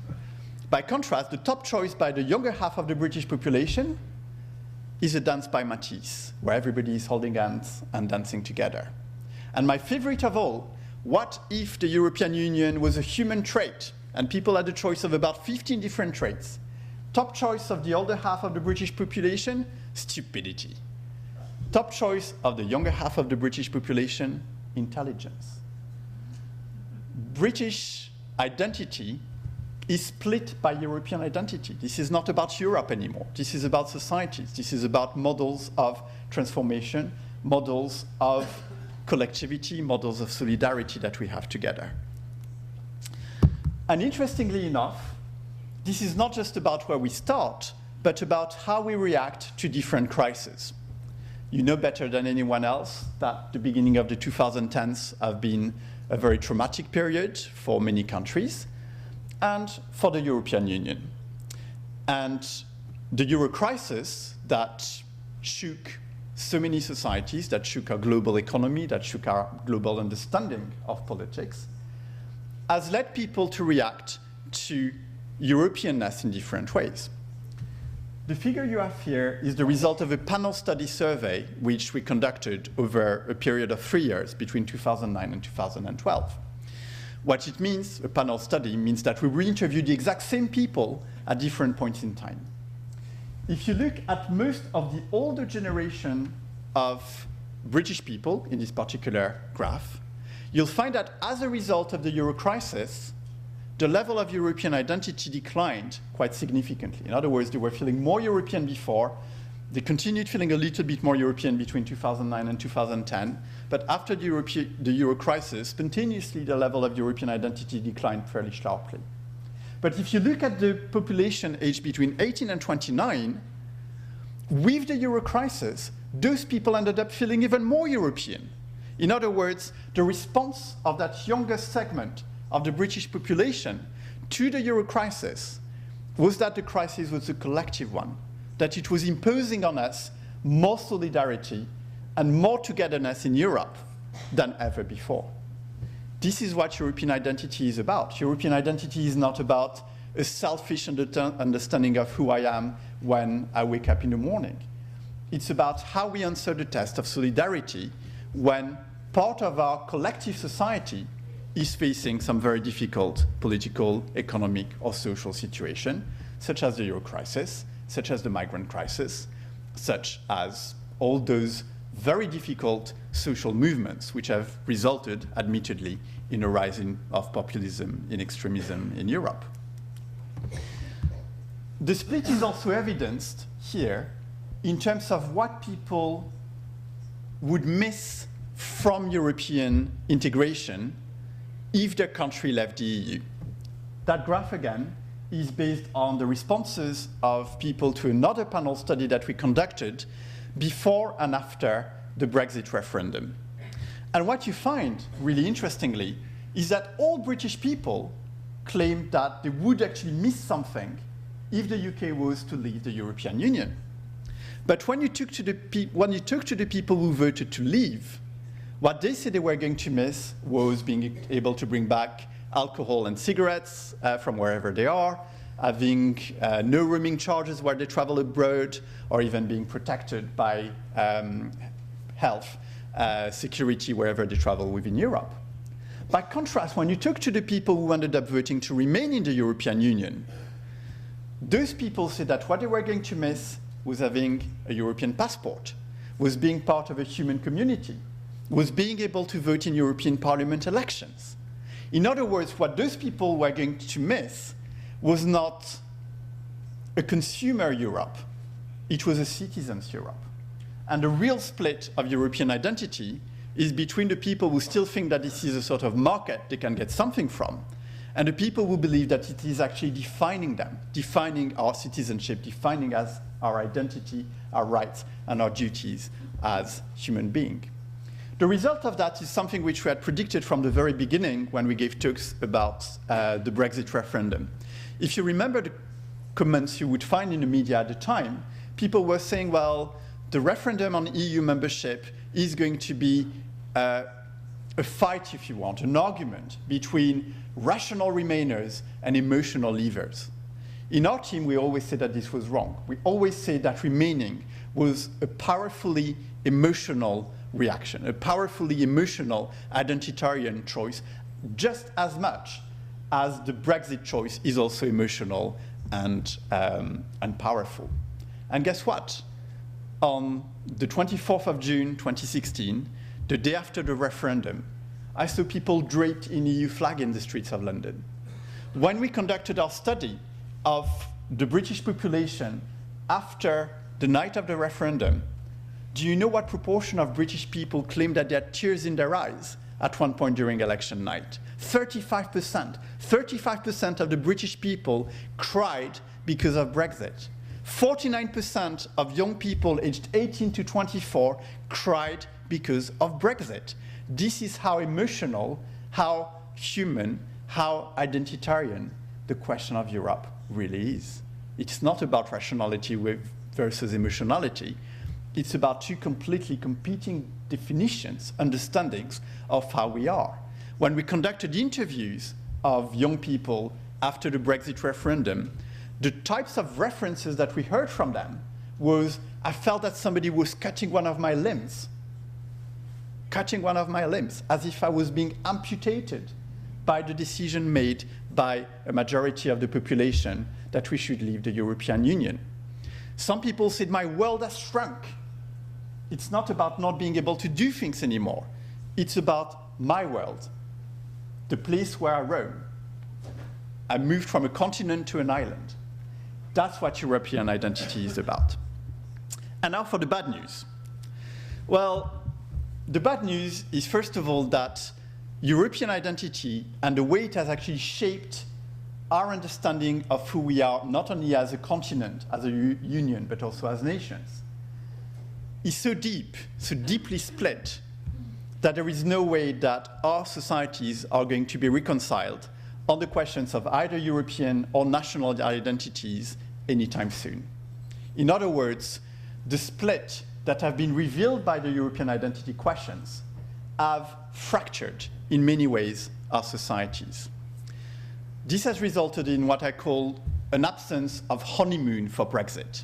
By contrast, the top choice by the younger half of the British population is a dance by Matisse, where everybody is holding hands and dancing together. And my favorite of all, what if the European Union was a human trait and people had a choice of about 15 different traits? Top choice of the older half of the British population, stupidity. Top choice of the younger half of the British population, intelligence. British identity is split by European identity. This is not about Europe anymore. This is about societies. This is about models of transformation, models of collectivity, models of solidarity that we have together. And interestingly enough, this is not just about where we start, but about how we react to different crises. You know better than anyone else that the beginning of the 2010s have been a very traumatic period for many countries and for the European Union. And the Euro crisis that shook so many societies, that shook our global economy, that shook our global understanding of politics, has led people to react to Europeanness in different ways. The figure you have here is the result of a panel study survey which we conducted over a period of 3 years between 2009 and 2012. What it means, a panel study, means that we re-interviewed the exact same people at different points in time. If you look at most of the older generation of British people in this particular graph, you'll find that as a result of the Euro crisis, the level of European identity declined quite significantly. In other words, they were feeling more European before. They continued feeling a little bit more European between 2009 and 2010. But after the Euro crisis, spontaneously, the level of European identity declined fairly sharply. But if you look at the population aged between 18 and 29, with the Euro crisis, those people ended up feeling even more European. In other words, the response of that younger segment of the British population to the Euro crisis was that the crisis was a collective one, that it was imposing on us more solidarity and more togetherness in Europe than ever before. This is what European identity is about. European identity is not about a selfish understanding of who I am when I wake up in the morning. It's about how we answer the test of solidarity when part of our collective society is facing some very difficult political, economic, or social situation, such as the Euro crisis, such as the migrant crisis, such as all those very difficult social movements which have resulted, admittedly, in a rising of populism in extremism in Europe. The split is also evidenced here in terms of what people would miss from European integration if their country left the EU. That graph, again, is based on the responses of people to another panel study that we conducted before and after the Brexit referendum. And what you find, really interestingly, is that all British people claimed that they would actually miss something if the UK was to leave the European Union. But when you talk to the people who voted to leave, what they said they were going to miss was being able to bring back alcohol and cigarettes from wherever they are, having no roaming charges where they travel abroad, or even being protected by health security wherever they travel within Europe. By contrast, when you talk to the people who ended up voting to remain in the European Union, those people said that what they were going to miss was having a European passport, was being part of a human community, was being able to vote in European Parliament elections. In other words, what those people were going to miss was not a consumer Europe, it was a citizens Europe. And the real split of European identity is between the people who still think that this is a sort of market they can get something from, and the people who believe that it is actually defining them, defining our citizenship, defining us our identity, our rights, and our duties as human beings. The result of that is something which we had predicted from the very beginning when we gave talks about the Brexit referendum. If you remember the comments you would find in the media at the time, people were saying, well, the referendum on EU membership is going to be a fight, if you want, an argument between rational remainers and emotional leavers. In our team, we always said that this was wrong. We always said that remaining was a powerfully emotional reaction, a powerfully emotional identitarian choice, just as much as the Brexit choice is also emotional and powerful. And guess what? On the 24th of June 2016, the day after the referendum, I saw people draped in EU flag in the streets of London. When we conducted our study of the British population after the night of the referendum, do you know what proportion of British people claimed that they had tears in their eyes at one point during election night? 35%. 35% of the British people cried because of Brexit. 49% of young people aged 18 to 24 cried because of Brexit. This is how emotional, how human, how identitarian the question of Europe really is. It's not about rationality versus emotionality. It's about two completely competing definitions, understandings of how we are. When we conducted interviews of young people after the Brexit referendum, the types of references that we heard from them was, I felt that somebody was cutting one of my limbs, as if I was being amputated by the decision made by a majority of the population that we should leave the European Union. Some people said, my world has shrunk. It's not about not being able to do things anymore. It's about my world, the place where I roam. I moved from a continent to an island. That's what European identity is about. And now for the bad news. Well, the bad news is, first of all, that European identity and the way it has actually shaped our understanding of who we are, not only as a continent, as a union, but also as nations, is so deep, so deeply split, that there is no way that our societies are going to be reconciled on the questions of either European or national identities anytime soon. In other words, the split that have been revealed by the European identity questions have fractured, in many ways, our societies. This has resulted in what I call an absence of honeymoon for Brexit.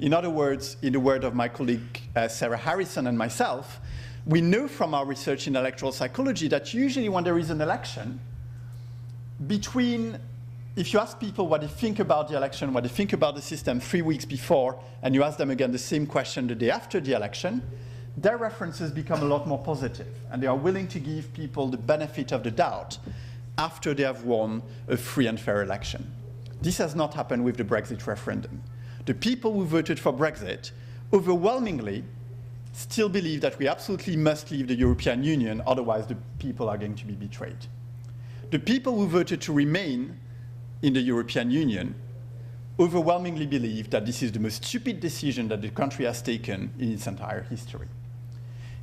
In other words, in the word of my colleague Sarah Harrison and myself, we know from our research in electoral psychology that usually when there is an election, if you ask people what they think about the election, what they think about the system 3 weeks before, and you ask them again the same question the day after the election, their references become a lot more positive, and they are willing to give people the benefit of the doubt after they have won a free and fair election. This has not happened with the Brexit referendum. The people who voted for Brexit overwhelmingly still believe that we absolutely must leave the European Union, otherwise the people are going to be betrayed. The people who voted to remain in the European Union overwhelmingly believe that this is the most stupid decision that the country has taken in its entire history.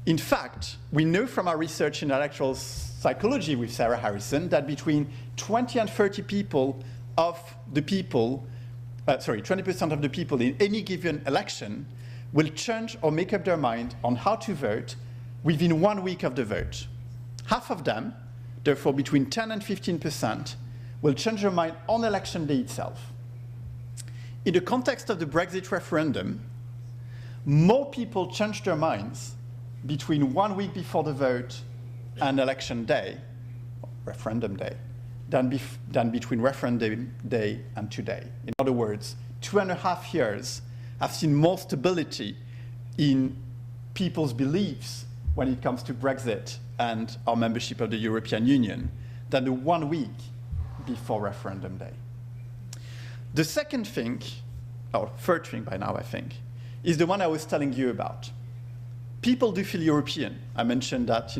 In fact, we know from our research in electoral psychology with Sarah Harrison that between 20 and 30 people of the people, 20% of the people in any given election will change or make up their mind on how to vote within 1 week of the vote. Half of them, therefore between 10 and 15%, will change their mind on election day itself. In the context of the Brexit referendum, more people changed their minds between 1 week before the vote and election day, referendum day, than between referendum day and today. In other words, 2.5 years have seen more stability in people's beliefs when it comes to Brexit and our membership of the European Union than the 1 week before referendum day. The second thing, or third thing by now I think, is the one I was telling you about. People do feel European. I mentioned that,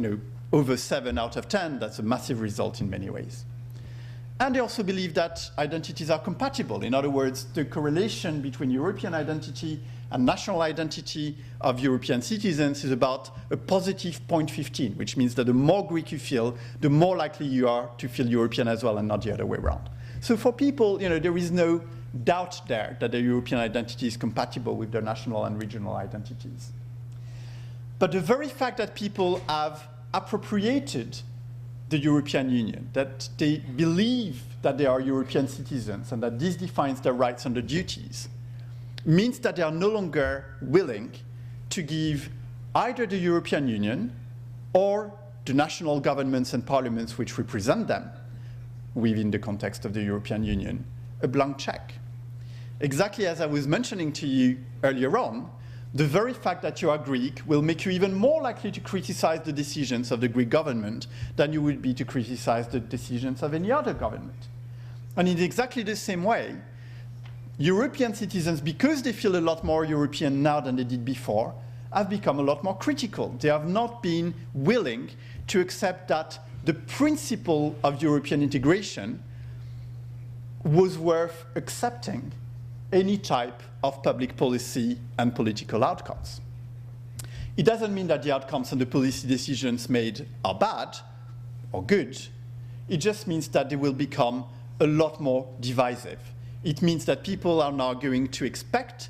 over 7 out of 10, that's a massive result in many ways. And they also believe that identities are compatible. In other words, the correlation between European identity and national identity of European citizens is about a positive 0.15, which means that the more Greek you feel, the more likely you are to feel European as well and not the other way around. So for people, there is no doubt there that their European identity is compatible with their national and regional identities. But the very fact that people have appropriated the European Union, that they believe that they are European citizens and that this defines their rights and their duties, means that they are no longer willing to give either the European Union or the national governments and parliaments which represent them within the context of the European Union a blank check. Exactly as I was mentioning to you earlier on, the very fact that you are Greek will make you even more likely to criticize the decisions of the Greek government than you would be to criticize the decisions of any other government. And in exactly the same way, European citizens, because they feel a lot more European now than they did before, have become a lot more critical. They have not been willing to accept that the principle of European integration was worth accepting any type of public policy and political outcomes. It doesn't mean that the outcomes and the policy decisions made are bad or good. It just means that they will become a lot more divisive. It means that people are now going to expect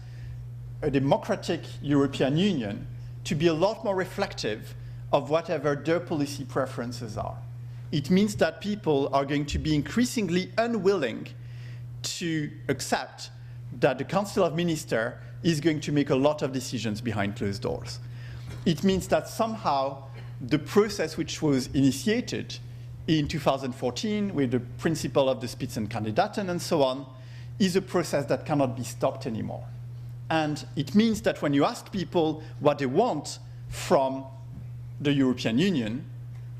a democratic European Union to be a lot more reflective of whatever their policy preferences are. It means that people are going to be increasingly unwilling to accept that the Council of Ministers is going to make a lot of decisions behind closed doors. It means that somehow the process which was initiated in 2014 with the principle of the Spitzenkandidaten and so on is a process that cannot be stopped anymore. And it means that when you ask people what they want from the European Union,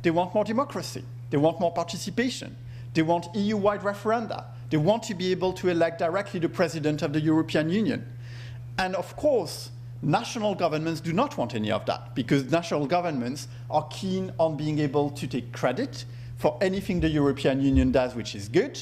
they want more democracy, they want more participation, they want EU-wide referenda, they want to be able to elect directly the president of the European Union. And of course, national governments do not want any of that, because national governments are keen on being able to take credit for anything the European Union does which is good,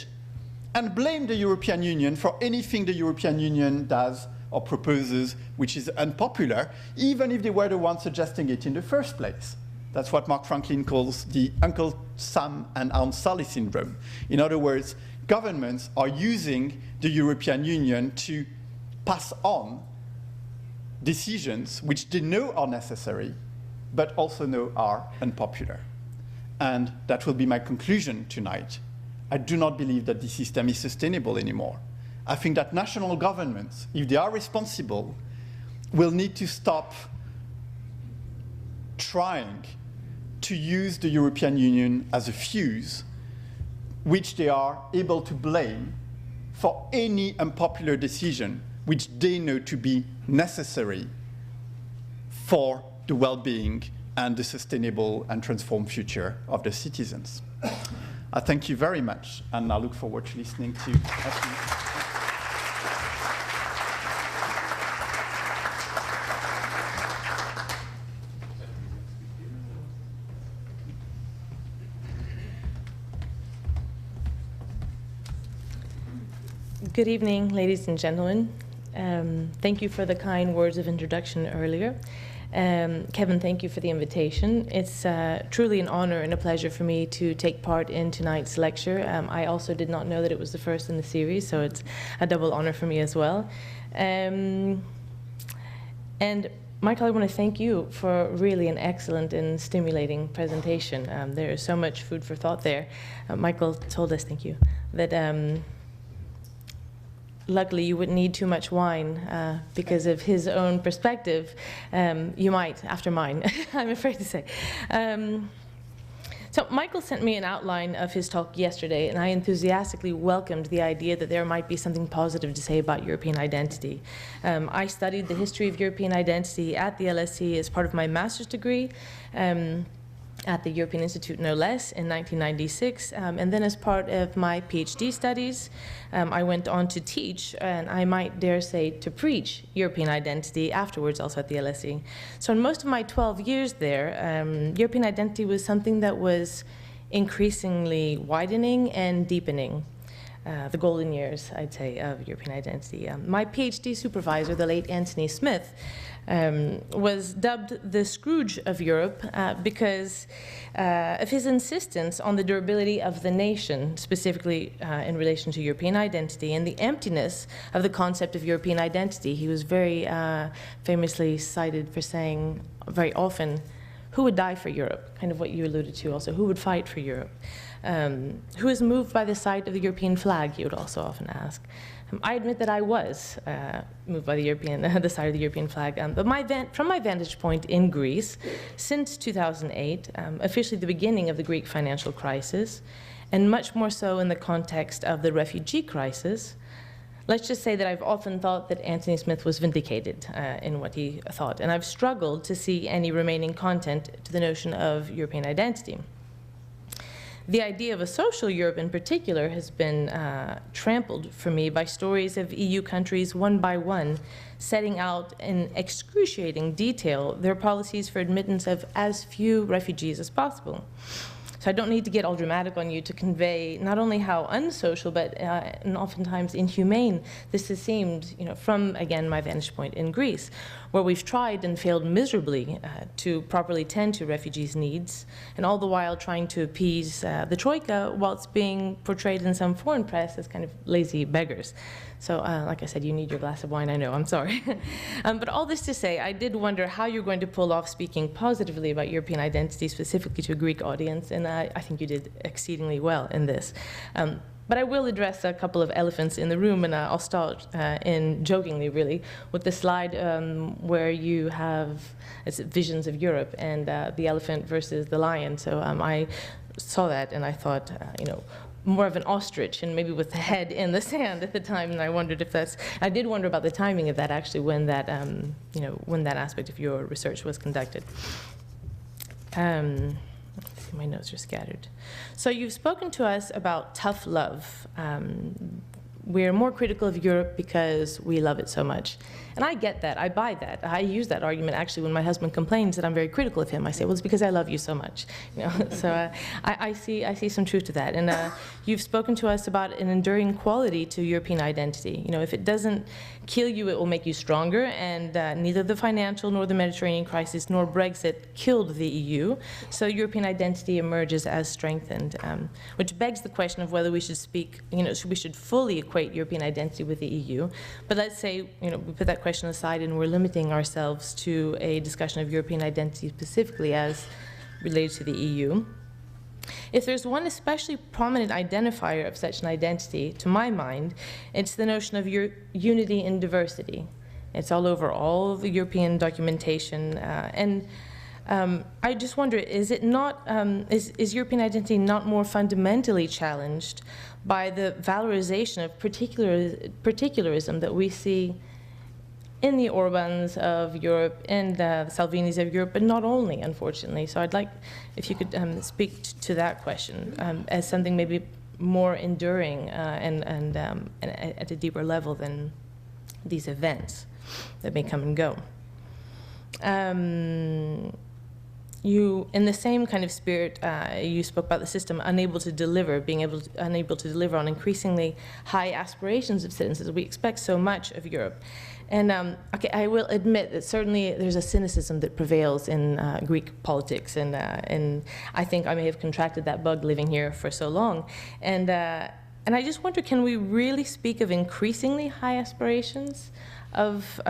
and blame the European Union for anything the European Union does or proposes which is unpopular, even if they were the ones suggesting it in the first place. That's what Mark Franklin calls the Uncle Sam and Aunt Sally syndrome. In other words, governments are using the European Union to pass on decisions which they know are necessary, but also know are unpopular. And that will be my conclusion tonight. I do not believe that this system is sustainable anymore. I think that national governments, if they are responsible, will need to stop trying to use the European Union as a fuse which they are able to blame for any unpopular decision which they know to be necessary for the well-being and the sustainable and transformed future of the citizens. I thank you very much, and I look forward to listening to Effie. Good evening, ladies and gentlemen. Thank you for the kind words of introduction earlier. Kevin, thank you for the invitation. It's truly an honor and a pleasure for me to take part in tonight's lecture. I also did not know that it was the first in the series, so it's a double honor for me as well. And Michael, I want to thank you for really an excellent and stimulating presentation. There is so much food for thought there. Michael told us, thank you, that luckily you wouldn't need too much wine because of his own perspective. You might, after mine, I'm afraid to say. So Michael sent me an outline of his talk yesterday, and I enthusiastically welcomed the idea that there might be something positive to say about European identity. I studied the history of European identity at the LSE as part of my master's degree, at the European Institute, no less, in 1996. And then as part of my PhD studies, I went on to teach, and I might dare say to preach, European identity afterwards, also at the LSE. So in most of my 12 years there, European identity was something that was increasingly widening and deepening. The golden years, I'd say, of European identity. My PhD supervisor, the late Anthony Smith, was dubbed the Scrooge of Europe because of his insistence on the durability of the nation, specifically in relation to European identity, and the emptiness of the concept of European identity. He was very famously cited for saying very often, who would die for Europe? Kind of what you alluded to also, who would fight for Europe? Who is moved by the sight of the European flag, he would also often ask. I admit that I was moved by the sight of the European flag, but from my vantage point in Greece, since 2008, officially the beginning of the Greek financial crisis, and much more so in the context of the refugee crisis, let's just say that I've often thought that Anthony Smith was vindicated in what he thought, and I've struggled to see any remaining content to the notion of European identity. The idea of a social Europe in particular has been trampled for me by stories of EU countries one by one setting out in excruciating detail their policies for admittance of as few refugees as possible. So I don't need to get all dramatic on you to convey not only how unsocial, but and oftentimes inhumane this has seemed, from, again, my vantage point in Greece, where we've tried and failed miserably to properly tend to refugees' needs, and all the while trying to appease the Troika whilst being portrayed in some foreign press as kind of lazy beggars. So, like I said, you need your glass of wine, I know, I'm sorry. But all this to say, I did wonder how you're going to pull off speaking positively about European identity, specifically to a Greek audience, and I think you did exceedingly well in this. But I will address a couple of elephants in the room, and I'll start in jokingly, really, with the slide where you have visions of Europe and the elephant versus the lion. So I saw that, and I thought, more of an ostrich, and maybe with the head in the sand at the time, and I wondered if I did wonder about the timing of that, actually, when that, when that aspect of your research was conducted. Let's see, my notes are scattered. So you've spoken to us about tough love. We're more critical of Europe because we love it so much. And I get that, I buy that. I use that argument actually when my husband complains that I'm very critical of him. I say, well, it's because I love you so much. So I see some truth to that. And you've spoken to us about an enduring quality to European identity. If it doesn't kill you, it will make you stronger. And neither the financial nor the Mediterranean crisis nor Brexit killed the EU. So European identity emerges as strengthened, which begs the question of whether we should speak, we should fully equate European identity with the EU. But let's say, we put that question aside and we're limiting ourselves to a discussion of European identity specifically as related to the EU. If there's one especially prominent identifier of such an identity, to my mind, it's the notion of unity in diversity. It's all over all the European documentation, and I just wonder, is it not, is European identity not more fundamentally challenged by the valorization of particularism that we see in the Orbans of Europe, in the Salvinis of Europe, but not only, unfortunately. So I'd like if you could speak to that question as something maybe more enduring and at a deeper level than these events that may come and go. in the same kind of spirit, you spoke about the system unable to deliver, unable to deliver on increasingly high aspirations of citizens. We expect so much of Europe. And okay, I will admit that certainly there's a cynicism that prevails in Greek politics, and I think I may have contracted that bug living here for so long. And I just wonder, can we really speak of increasingly high aspirations of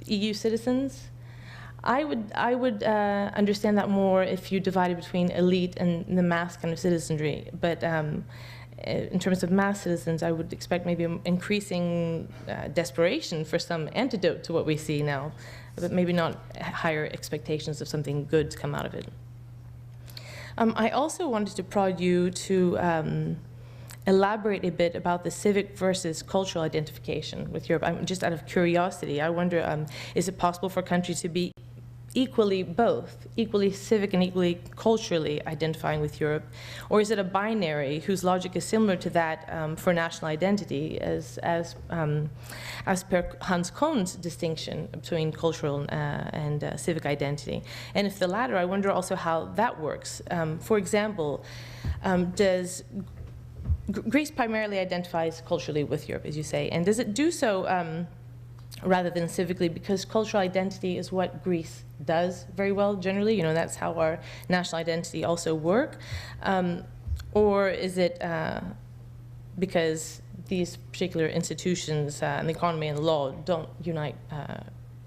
EU citizens? I would understand that more if you divided between elite and the mass kind of citizenry. But in terms of mass citizens, I would expect maybe an increasing desperation for some antidote to what we see now, but maybe not higher expectations of something good to come out of it. I also wanted to prod you to elaborate a bit about the civic versus cultural identification with Europe. Just out of curiosity, I wonder, is it possible for a country to be equally civic and equally culturally identifying with Europe? Or is it a binary whose logic is similar to that for national identity, as per Hans Kohn's distinction between cultural and civic identity? And if the latter, I wonder also how that works. For example, Greece primarily identifies culturally with Europe, as you say, and does it do so rather than civically because cultural identity is what Greece does very well generally? You know, that's how our national identity also work. Or is it because these particular institutions and the economy and the law don't unite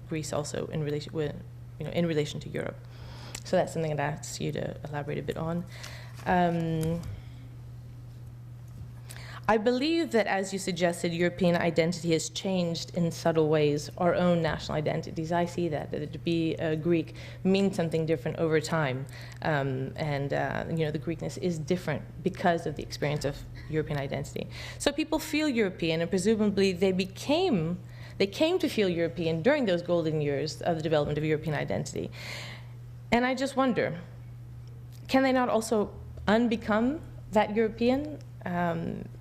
Greece also in relation with, in relation to Europe? So that's something I'd ask you to elaborate a bit on. I believe that, as you suggested, European identity has changed in subtle ways, our own national identities. I see that to be a Greek means something different over time. The Greekness is different because of the experience of European identity. So people feel European, and presumably they came to feel European during those golden years of the development of European identity. And I just wonder, can they not also unbecome that European?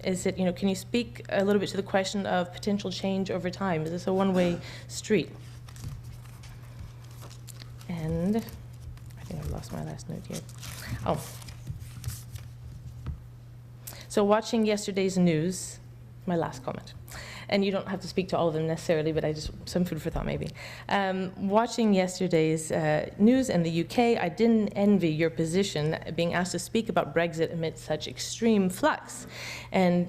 Is it, can you speak a little bit to the question of potential change over time? Is this a one-way street? And I think I've lost my last note here. Oh. So watching yesterday's news, my last comment. And you don't have to speak to all of them necessarily, but some food for thought maybe. Watching yesterday's news in the UK, I didn't envy your position being asked to speak about Brexit amid such extreme flux. And,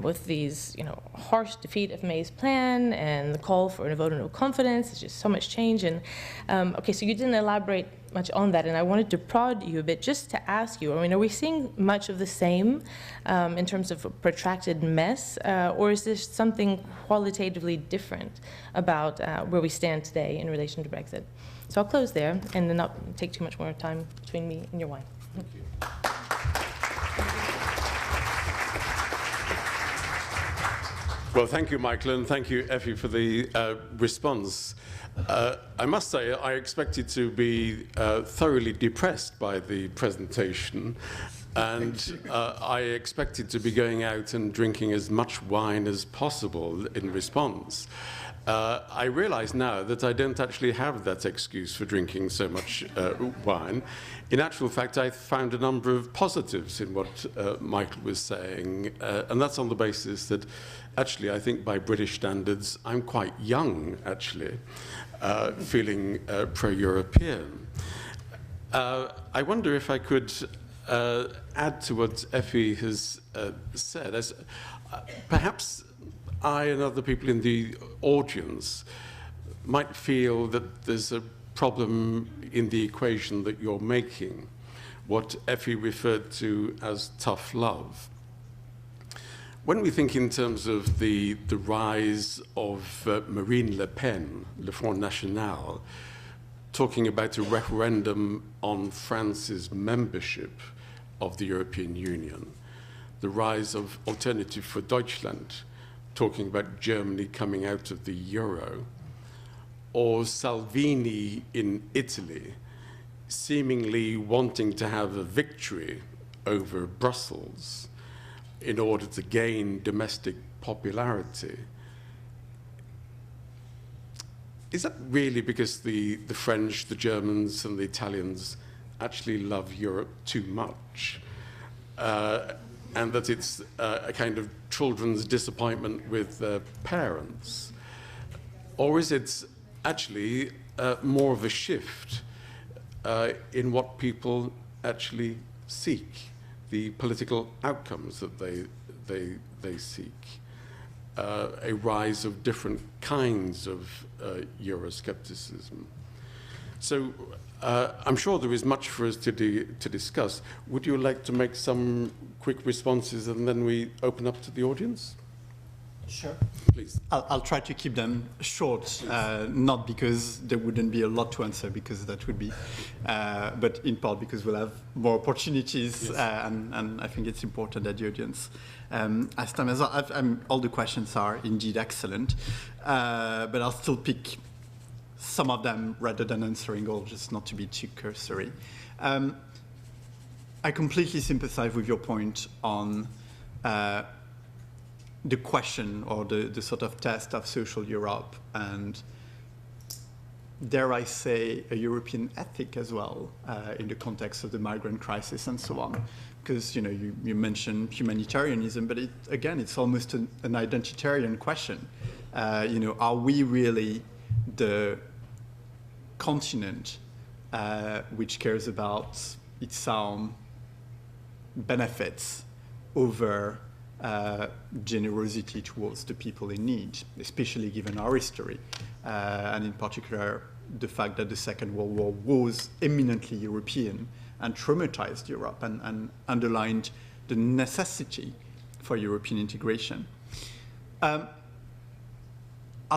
with these, harsh defeat of May's plan and the call for a vote of no confidence, there's just so much change. And, okay, so you didn't elaborate much on that, and I wanted to prod you a bit just to ask you, are we seeing much of the same in terms of a protracted mess, or is there something qualitatively different about where we stand today in relation to Brexit? So I'll close there and then not take too much more time between me and your wine. Thank you. Well, thank you, Michael, and thank you, Effie, for the response. I must say, I expected to be thoroughly depressed by the presentation, and I expected to be going out and drinking as much wine as possible in response. I realize now that I don't actually have that excuse for drinking so much wine. In actual fact, I found a number of positives in what Michael was saying, and that's on the basis that actually, I think by British standards, I'm quite young, actually, feeling pro-European. I wonder if I could add to what Effie has said. As, perhaps I and other people in the audience might feel that there's a problem in the equation that you're making, what Effie referred to as tough love. When we think in terms of the rise of Marine Le Pen, Le Front National, talking about a referendum on France's membership of the European Union, the rise of Alternative for Deutschland, talking about Germany coming out of the euro, or Salvini in Italy, seemingly wanting to have a victory over Brussels in order to gain domestic popularity. is that really because the French, the Germans, and the Italians actually love Europe too much? And that it's a kind of children's disappointment with their parents? Or is it actually more of a shift in what people actually seek, the political outcomes that they seek? A rise of different kinds of Euroscepticism. So I'm sure there is much for us to discuss. Would you like to make some quick responses and then we open up to the audience? Sure. Please. I'll try to keep them short, not because there wouldn't be a lot to answer, because that would be, but in part because we'll have more opportunities, yes. And I think it's important that the audience has time as well. All the questions are indeed excellent, but I'll still pick some of them rather than answering all, just not to be too cursory. I completely sympathize with your point on the question or the sort of test of social Europe and, dare I say, a European ethic as well in the context of the migrant crisis and so on. Because you mentioned humanitarianism, but again, it's almost an identitarian question. Are we really the continent which cares about its own benefits over generosity towards the people in need, especially given our history, and in particular the fact that the Second World War was eminently European and traumatized Europe and underlined the necessity for European integration. I'll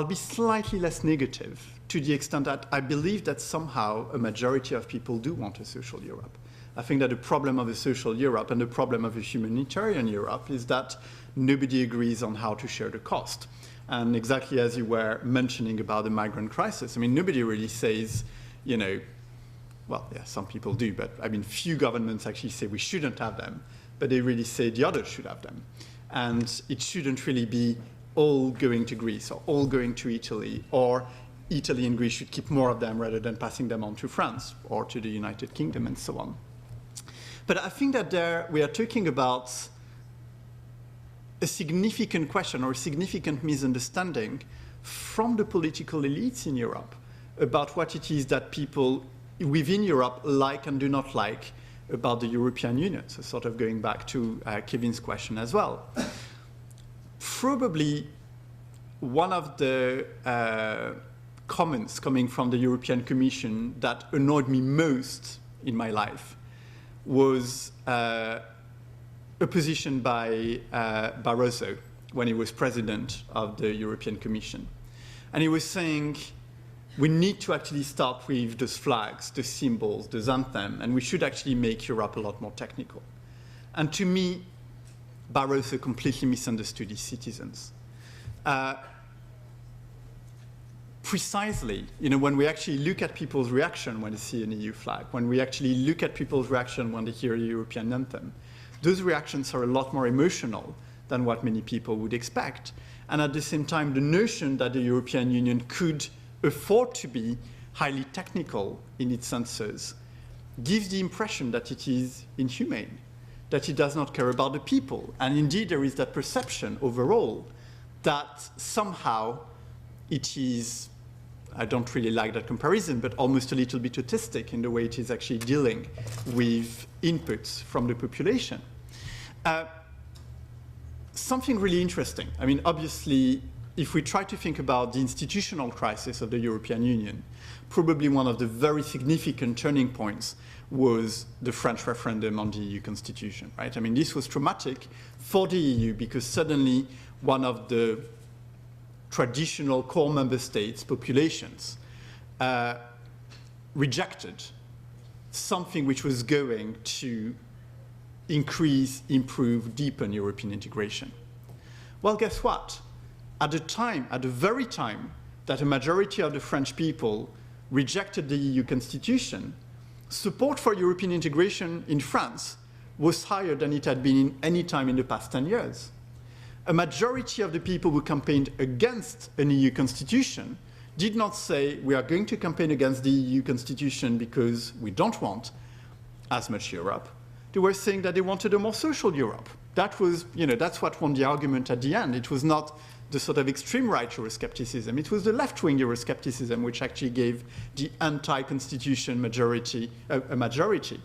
be slightly less negative to the extent that I believe that somehow a majority of people do want a social Europe. I think that the problem of a social Europe and the problem of a humanitarian Europe is that nobody agrees on how to share the cost. And exactly as you were mentioning about the migrant crisis, nobody really says, well, yeah, some people do, but few governments actually say we shouldn't have them, but they really say the others should have them. And it shouldn't really be all going to Greece or all going to Italy, or Italy and Greece should keep more of them rather than passing them on to France or to the United Kingdom and so on. But I think that we are talking about a significant question or a significant misunderstanding from the political elites in Europe about what it is that people within Europe like and do not like about the European Union. So sort of going back to Kevin's question as well. Probably one of the comments coming from the European Commission that annoyed me most in my life was a position by Barroso when he was president of the European Commission. And he was saying, we need to actually start with those flags, the symbols, the anthem, and we should actually make Europe a lot more technical. And to me, Barroso completely misunderstood his citizens. Precisely, when we actually look at people's reaction when they see an EU flag, when we actually look at people's reaction when they hear a European anthem, those reactions are a lot more emotional than what many people would expect. And at the same time, the notion that the European Union could afford to be highly technical in its answers gives the impression that it is inhumane, that it does not care about the people. And indeed, there is that perception overall that somehow it is, I don't really like that comparison, but almost a little bit autistic in the way it is actually dealing with inputs from the population. Something really interesting. Obviously, if we try to think about the institutional crisis of the European Union, probably one of the very significant turning points was the French referendum on the EU constitution, right? This was traumatic for the EU because suddenly one of the traditional core member states' populations rejected something which was going to increase, improve, deepen European integration. Well, guess what? At the very time that a majority of the French people rejected the EU constitution, support for European integration in France was higher than it had been in any time in the past 10 years. A majority of the people who campaigned against an EU constitution did not say we are going to campaign against the EU constitution because we don't want as much Europe. They were saying that they wanted a more social Europe. That was, that's what won the argument at the end. It was not the sort of extreme right Euroscepticism. It was the left-wing Euroscepticism which actually gave the anti-constitution majority a majority.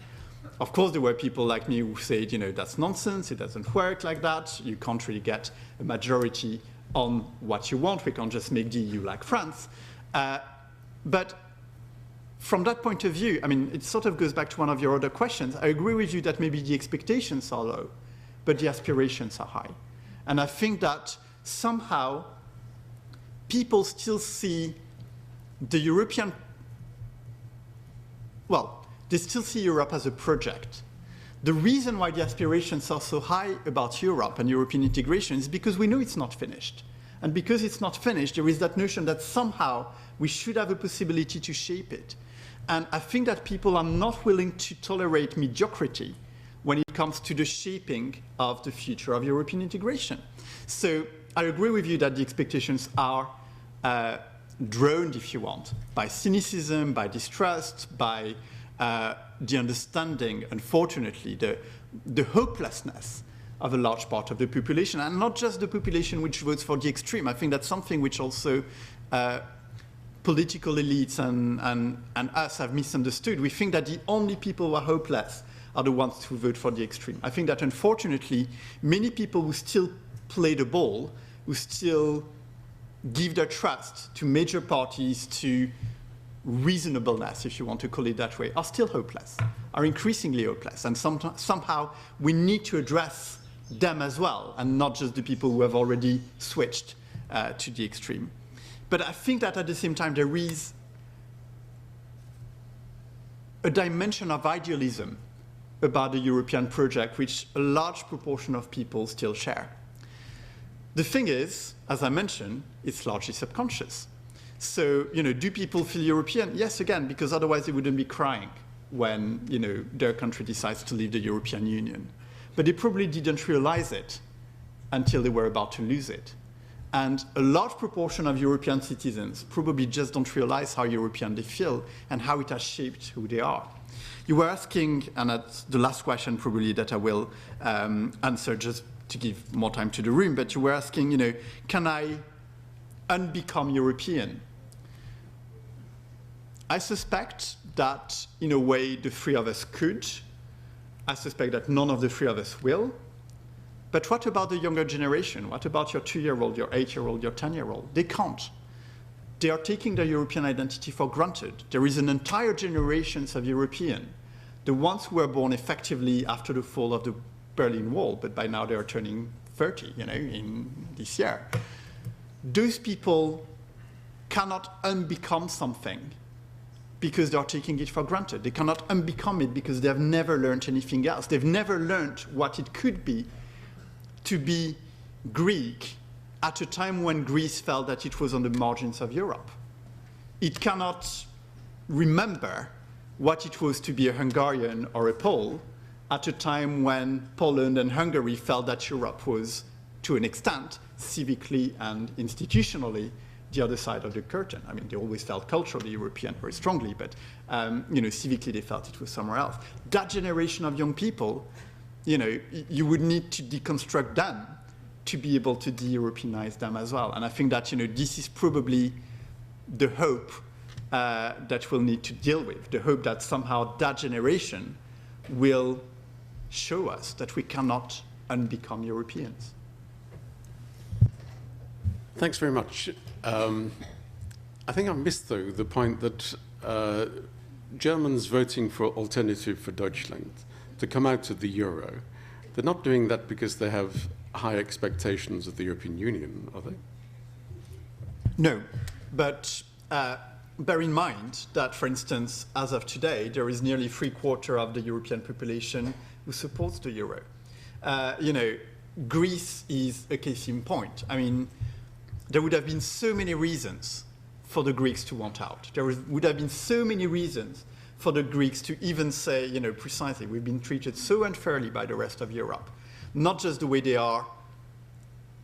Of course, there were people like me who said, that's nonsense, it doesn't work like that, you can't really get a majority on what you want, we can't just make the EU like France. But from that point of view, it sort of goes back to one of your other questions. I agree with you that maybe the expectations are low, but the aspirations are high. And I think that somehow people still see the European, they still see Europe as a project. The reason why the aspirations are so high about Europe and European integration is because we know it's not finished. And because it's not finished, there is that notion that somehow we should have a possibility to shape it. And I think that people are not willing to tolerate mediocrity when it comes to the shaping of the future of European integration. So I agree with you that the expectations are drowned, if you want, by cynicism, by distrust, by the understanding, unfortunately, the hopelessness of a large part of the population, and not just the population which votes for the extreme. I think that's something which also political elites and us have misunderstood. We think that the only people who are hopeless are the ones who vote for the extreme. I think that, unfortunately, many people who still play the ball, who still give their trust to major parties, to reasonableness, if you want to call it that way, are still hopeless, are increasingly hopeless. And somehow we need to address them as well, and not just the people who have already switched to the extreme. But I think that at the same time there is a dimension of idealism about the European project which a large proportion of people still share. The thing is, as I mentioned, it's largely subconscious. So, do people feel European? Yes, again, because otherwise they wouldn't be crying when, their country decides to leave the European Union. But they probably didn't realize it until they were about to lose it. And a large proportion of European citizens probably just don't realize how European they feel and how it has shaped who they are. You were asking, and that's the last question probably that I will answer just to give more time to the room, but you were asking, can I unbecome European? I suspect that, in a way, the three of us could. I suspect that none of the three of us will. But what about the younger generation? What about your 2-year-old, your 8-year-old, your 10-year-old? They can't. They are taking their European identity for granted. There is an entire generation of European, the ones who were born effectively after the fall of the Berlin Wall, but by now they are turning 30, in this year. Those people cannot unbecome something because they are taking it for granted. They cannot unbecome it because they have never learned anything else. They've never learned what it could be to be Greek at a time when Greece felt that it was on the margins of Europe. It cannot remember what it was to be a Hungarian or a Pole at a time when Poland and Hungary felt that Europe was, to an extent, civically and institutionally, the other side of the curtain. They always felt culturally European very strongly, but civically they felt it was somewhere else. That generation of young people, you would need to deconstruct them to be able to de-Europeanize them as well. And I think that this is probably the hope that we'll need to deal with, the hope that somehow that generation will show us that we cannot unbecome Europeans. Thanks very much. I think I missed, though, the point that Germans voting for Alternative for Deutschland to come out of the euro, they're not doing that because they have high expectations of the European Union, are they? No, but bear in mind that, for instance, as of today, there is nearly 3/4 of the European population who supports the euro. Greece is a case in point. There would have been so many reasons for the Greeks to want out. There would have been so many reasons for the Greeks to even say, precisely, we've been treated so unfairly by the rest of Europe. Not just the way they are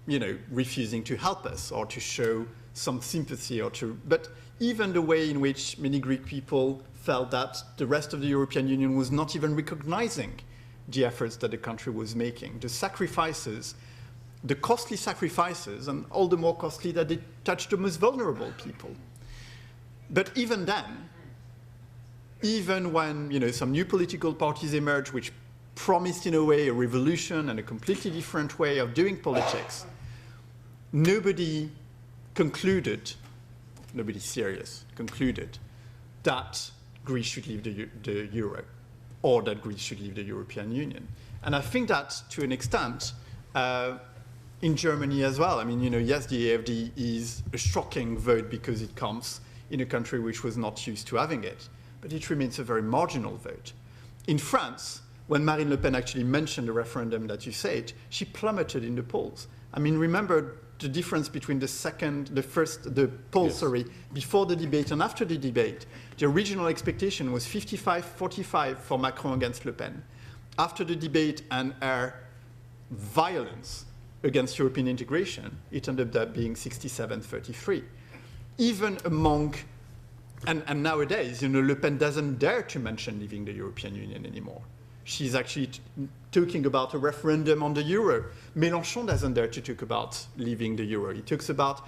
refusing to help us or to show some sympathy but even the way in which many Greek people felt that the rest of the European Union was not even recognizing the efforts that the country was making, the sacrifices, the costly sacrifices, and all the more costly that they touched the most vulnerable people. But even then, even when some new political parties emerged which promised in a way a revolution and a completely different way of doing politics, nobody serious concluded that Greece should leave the euro or that Greece should leave the European Union. And I think that to an extent, in Germany as well, yes, the AfD is a shocking vote because it comes in a country which was not used to having it, but it remains a very marginal vote. In France, when Marine Le Pen actually mentioned the referendum that you said, she plummeted in the polls. Rember the difference between the poll, yes, before the debate and after the debate. The original expectation was 55-45 for Macron against Le Pen. After the debate and her violence against European integration, it ended up being 67-33. Even among, and nowadays, Le Pen doesn't dare to mention leaving the European Union anymore. She's actually talking about a referendum on the euro. Mélenchon doesn't dare to talk about leaving the euro. He talks about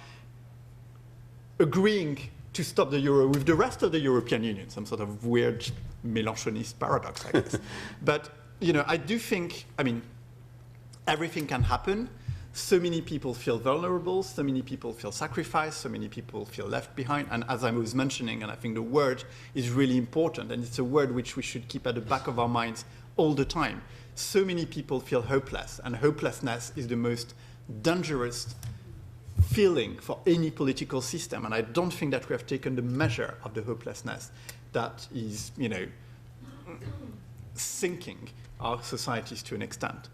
agreeing to stop the euro with the rest of the European Union, some sort of weird Mélenchonist paradox, I guess. But, I do think, everything can happen. So many people feel vulnerable, so many people feel sacrificed, so many people feel left behind. And as I was mentioning, and I think the word is really important, and it's a word which we should keep at the back of our minds all the time. So many people feel hopeless, and hopelessness is the most dangerous feeling for any political system. And I don't think that we have taken the measure of the hopelessness that is, sinking our societies to an extent.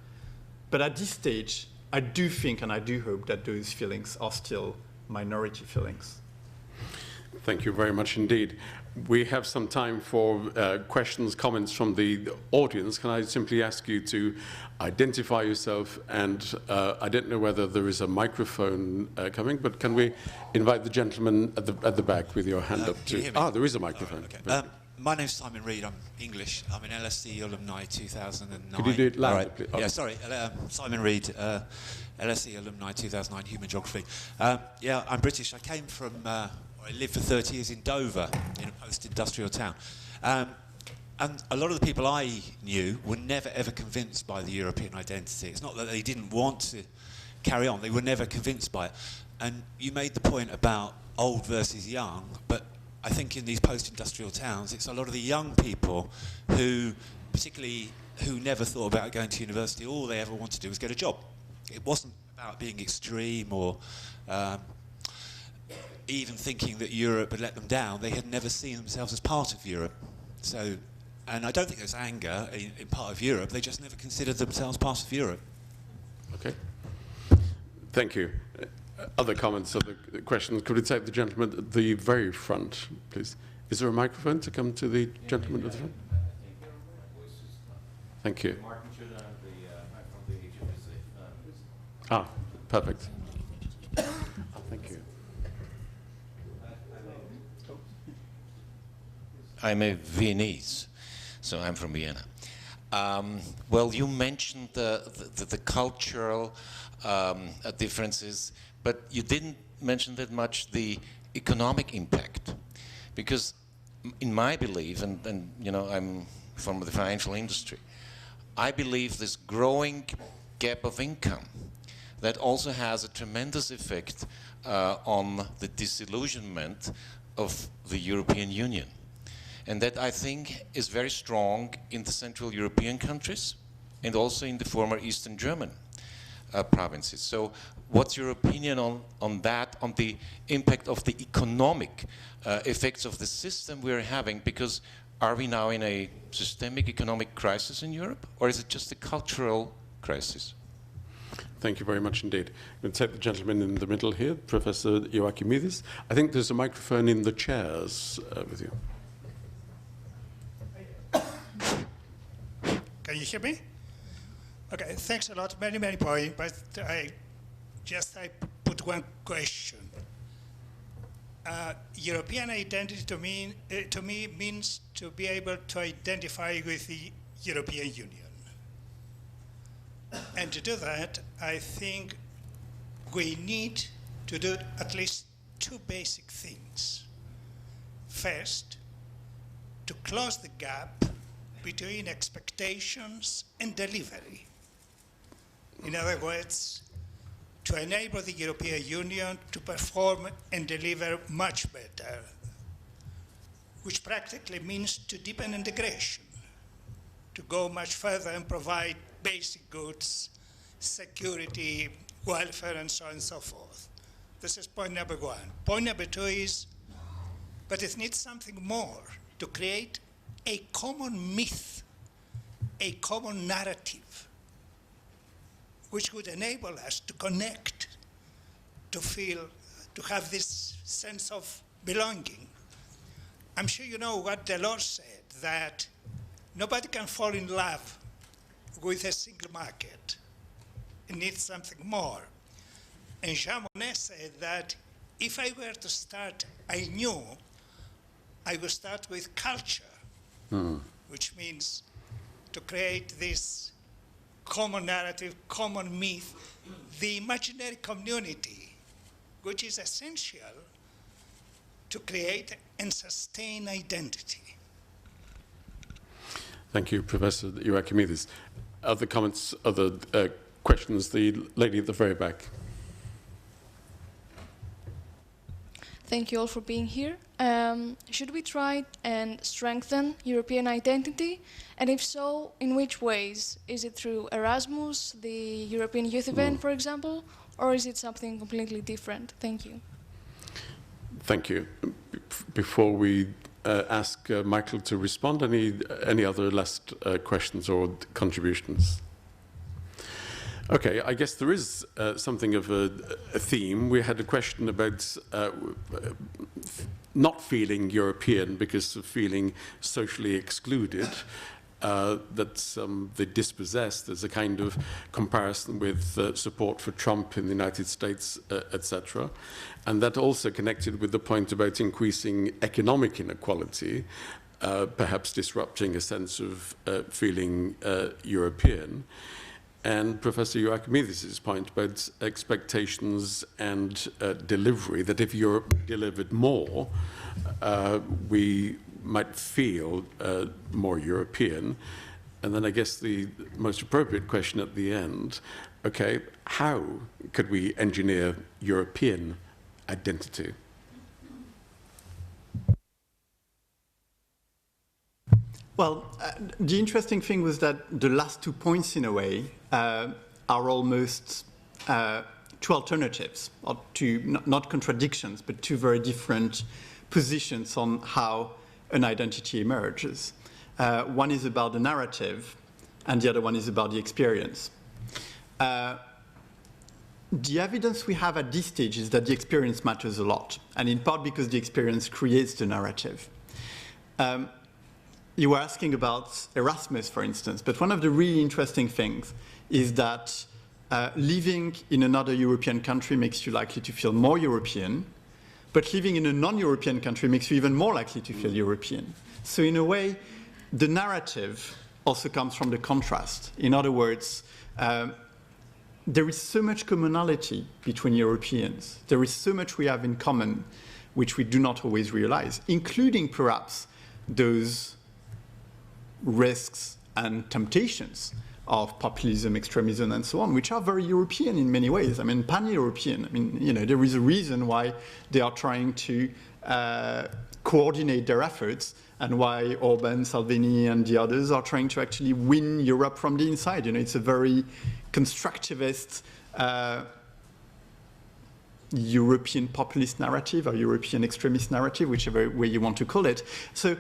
But at this stage, I do think and I do hope that those feelings are still minority feelings. Thank you very much indeed. We have some time for questions, comments from the audience. Can I simply ask you to identify yourself? And I don't know whether there is a microphone coming, but can we invite the gentleman at the back with your hand up too? There is a microphone. Oh, okay. My name's Simon Reid. I'm English. I'm an LSE Alumni 2009. Could you do it louder, right. please? Yeah, sorry. Simon Reid, LSE Alumni 2009, Human Geography. I'm British. I came from, I lived for 30 years in Dover, in a post-industrial town. And a lot of the people I knew were never, ever convinced by the European identity. It's not that they didn't want to carry on. They were never convinced by it. And you made the point about old versus young, but I think in these post-industrial towns, it's a lot of the young people who, particularly who never thought about going to university, all they ever wanted to do was get a job. It wasn't about being extreme or even thinking that Europe had let them down. They had never seen themselves as part of Europe. So, and I don't think there's anger in part of Europe. They just never considered themselves part of Europe. Okay. Thank you. Other comments, other questions? Could we take the gentleman at the very front, please? Is there a microphone to come to the gentleman at the front? Thank you. Perfect. Thank you. I'm a Viennese, so I'm from Vienna. Well, you mentioned the cultural differences, but you didn't mention that much the economic impact, because in my belief, and I'm from the financial industry, I believe this growing gap of income that also has a tremendous effect on the disillusionment of the European Union. And that, I think, is very strong in the Central European countries and also in the former Eastern German provinces. So what's your opinion on that, on the impact of the economic effects of the system we're having? Because are we now in a systemic economic crisis in Europe, or is it just a cultural crisis? Thank you very much indeed. I'm going to take the gentleman in the middle here, Professor Ioachimidis. I think there's a microphone in the chairs with you. Can you hear me? Okay, thanks a lot. Many points, but I just I put one question. European identity to me means to be able to identify with the European Union. And to do that, I think we need to do at least two basic things. First, to close the gap between expectations and delivery. In other words, to enable the European Union to perform and deliver much better, which practically means to deepen integration, to go much further and provide basic goods, security, welfare, and so on and so forth. This is point number one. Point number two is, but it needs something more, to create a common myth, a common narrative, which would enable us to connect, to feel, to have this sense of belonging. I'm sure you know what Delors said, that nobody can fall in love with a single market. It needs something more. And Jean Monnet said that if I were to start anew, I would start with culture, which means to create this common narrative, common myth, the imaginary community, which is essential to create and sustain identity. Thank you, Professor Ioachimidis. Other comments, other questions? The lady at the very back. Thank you all for being here. Should we try and strengthen European identity? And if so, in which ways? Is it through Erasmus, the European Youth Event, for example, or is it something completely different? Thank you. Thank you. Before we ask Michael to respond, any other last questions or contributions? Okay, I guess there is something of a theme. We had a question about not feeling European because of feeling socially excluded, that they dispossessed. There's a kind of comparison with support for Trump in the United States, etc. And that also connected with the point about increasing economic inequality, perhaps disrupting a sense of feeling European. And Professor Ioachimidis' point about expectations and delivery, that if Europe delivered more, we might feel more European. And then I guess the most appropriate question at the end, okay, how could we engineer European identity? Well, the interesting thing was that the last 2 points, in a way, are almost two alternatives, or two, not contradictions, but two very different positions on how an identity emerges. One is about the narrative, and the other one is about the experience. The evidence we have at this stage is that the experience matters a lot, and in part because the experience creates the narrative. You were asking about Erasmus, for instance, but one of the really interesting things is that living in another European country makes you likely to feel more European, but living in a non-European country makes you even more likely to feel European. So in a way, the narrative also comes from the contrast. In other words, there is so much commonality between Europeans. There is so much we have in common, which we do not always realize, including perhaps those risks and temptations of populism, extremism, and so on, which are very European in many ways. I mean, pan-European. I mean, you know, there is a reason why they are trying to coordinate their efforts, and why Orban, Salvini, and the others are trying to actually win Europe from the inside. You know, it's a very constructivist European populist narrative, or European extremist narrative, whichever way you want to call it. So,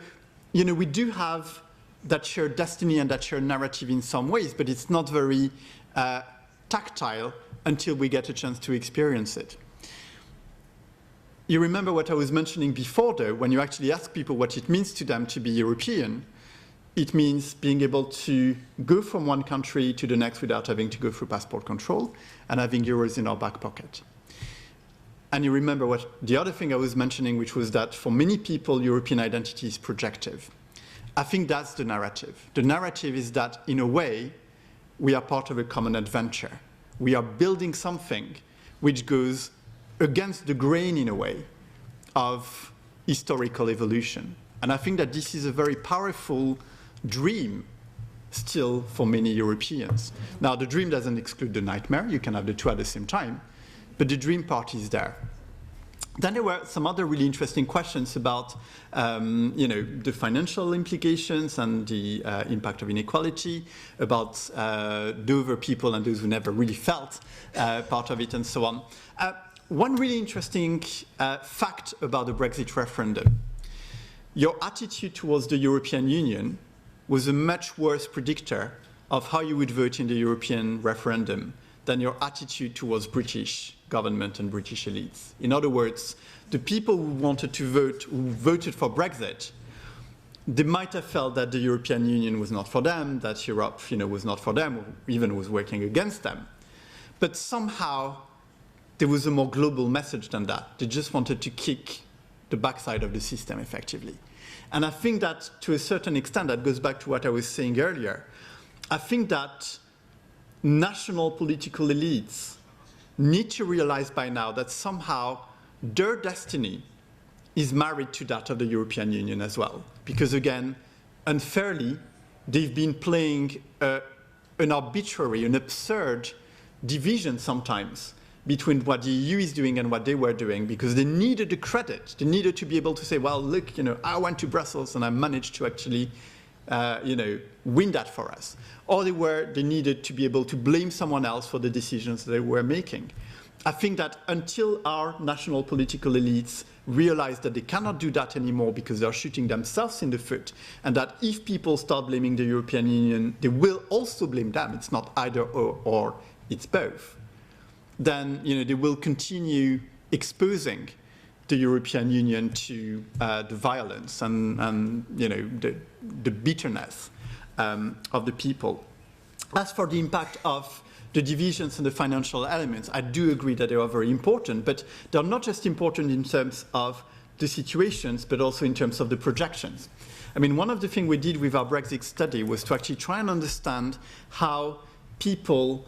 you know, we do have that shared destiny and that shared narrative in some ways, but it's not very tactile until we get a chance to experience it. You remember what I was mentioning before, though, when you actually ask people what it means to them to be European, it means being able to go from one country to the next without having to go through passport control and having euros in our back pocket. And you remember what the other thing I was mentioning, which was that for many people, European identity is projective. I think that's the narrative. The narrative is that, in a way, we are part of a common adventure. We are building something which goes against the grain, in a way, of historical evolution. And I think that this is a very powerful dream still for many Europeans. Now, the dream doesn't exclude the nightmare. You can have the two at the same time. But the dream part is there. Then there were some other really interesting questions about the financial implications and the impact of inequality, about Dover people and those who never really felt part of it, and so on. One really interesting fact about the Brexit referendum: your attitude towards the European Union was a much worse predictor of how you would vote in the European referendum than your attitude towards British government and British elites. In other words, the people who wanted to vote, who voted for Brexit, they might have felt that the European Union was not for them, that Europe, was not for them, or even was working against them. But somehow there was a more global message than that. They just wanted to kick the backside of the system effectively. And I think that to a certain extent, that goes back to what I was saying earlier. I think that national political elites need to realize by now that somehow their destiny is married to that of the European Union as well. Because again, unfairly, they've been playing an arbitrary, an absurd division sometimes between what the EU is doing and what they were doing, because they needed the credit. They needed to be able to say, well, look, I went to Brussels and I managed to actually win that for us. Or they needed to be able to blame someone else for the decisions they were making. I think that until our national political elites realize that they cannot do that anymore because they're shooting themselves in the foot, and that if people start blaming the European Union, they will also blame them. It's not either or it's both. Then they will continue exposing the European Union to the violence and the bitterness of the people. As for the impact of the divisions and the financial elements, I do agree that they are very important, but they're not just important in terms of the situations, but also in terms of the projections. I mean, one of the things we did with our Brexit study was to actually try and understand how people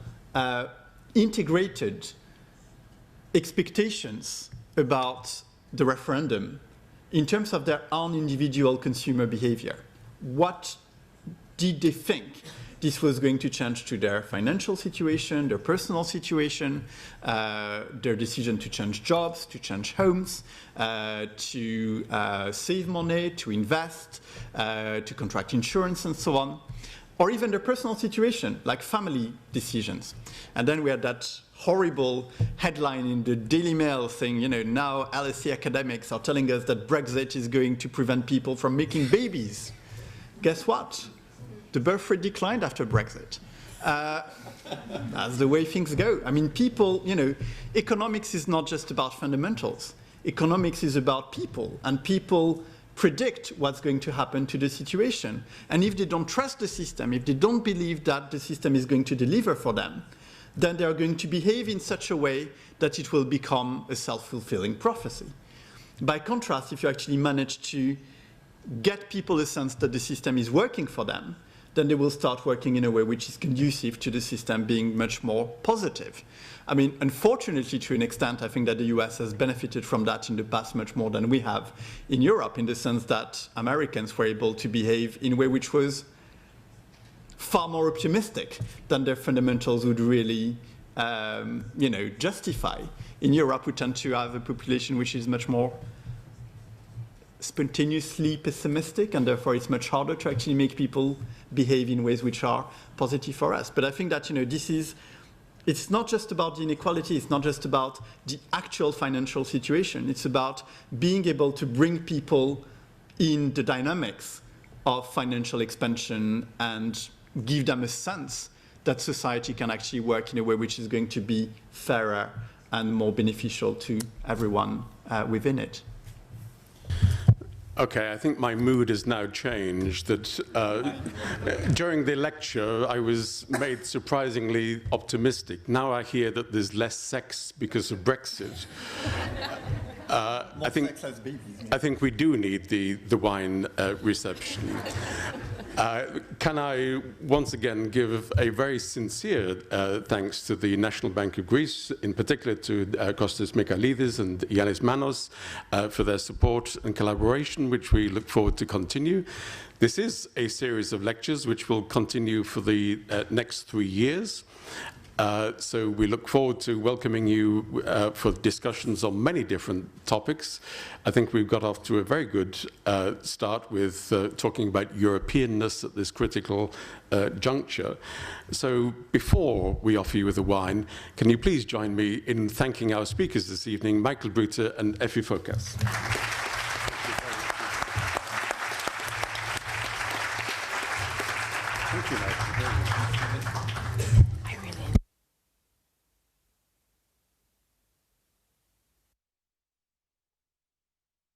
integrated expectations about the referendum in terms of their own individual consumer behavior. What did they think this was going to change to their financial situation, their personal situation, their decision to change jobs, to change homes, to save money, to invest, to contract insurance, and so on, or even their personal situation, like family decisions. And then we had that horrible headline in the Daily Mail saying, now LSE academics are telling us that Brexit is going to prevent people from making babies. Guess what? The birth rate declined after Brexit. That's the way things go. I mean, people, economics is not just about fundamentals. Economics is about people, and people predict what's going to happen to the situation. And if they don't trust the system, if they don't believe that the system is going to deliver for them, then they are going to behave in such a way that it will become a self-fulfilling prophecy. By contrast, if you actually manage to get people a sense that the system is working for them, then they will start working in a way which is conducive to the system being much more positive. I mean, unfortunately, to an extent, I think that the US has benefited from that in the past much more than we have in Europe, in the sense that Americans were able to behave in a way which was far more optimistic than their fundamentals would really, justify. In Europe, we tend to have a population which is much more spontaneously pessimistic, and therefore it's much harder to actually make people behave in ways which are positive for us. But I think that, it's not just about the inequality, it's not just about the actual financial situation, it's about being able to bring people in the dynamics of financial expansion and give them a sense that society can actually work in a way which is going to be fairer and more beneficial to everyone within it. Okay, I think my mood has now changed. That during the lecture, I was made surprisingly optimistic. Now I hear that there's less sex because of Brexit. I think we do need the wine reception. Can I once again give a very sincere thanks to the National Bank of Greece, in particular to Kostas Michailidis and Yannis Manos for their support and collaboration, which we look forward to continue. This is a series of lectures which will continue for the next 3 years. So we look forward to welcoming you for discussions on many different topics. I think we've got off to a very good start with talking about Europeanness at this critical juncture. So before we offer you with a wine, can you please join me in thanking our speakers this evening, Michael Brute and Effie Fokas. Thank you, Michael.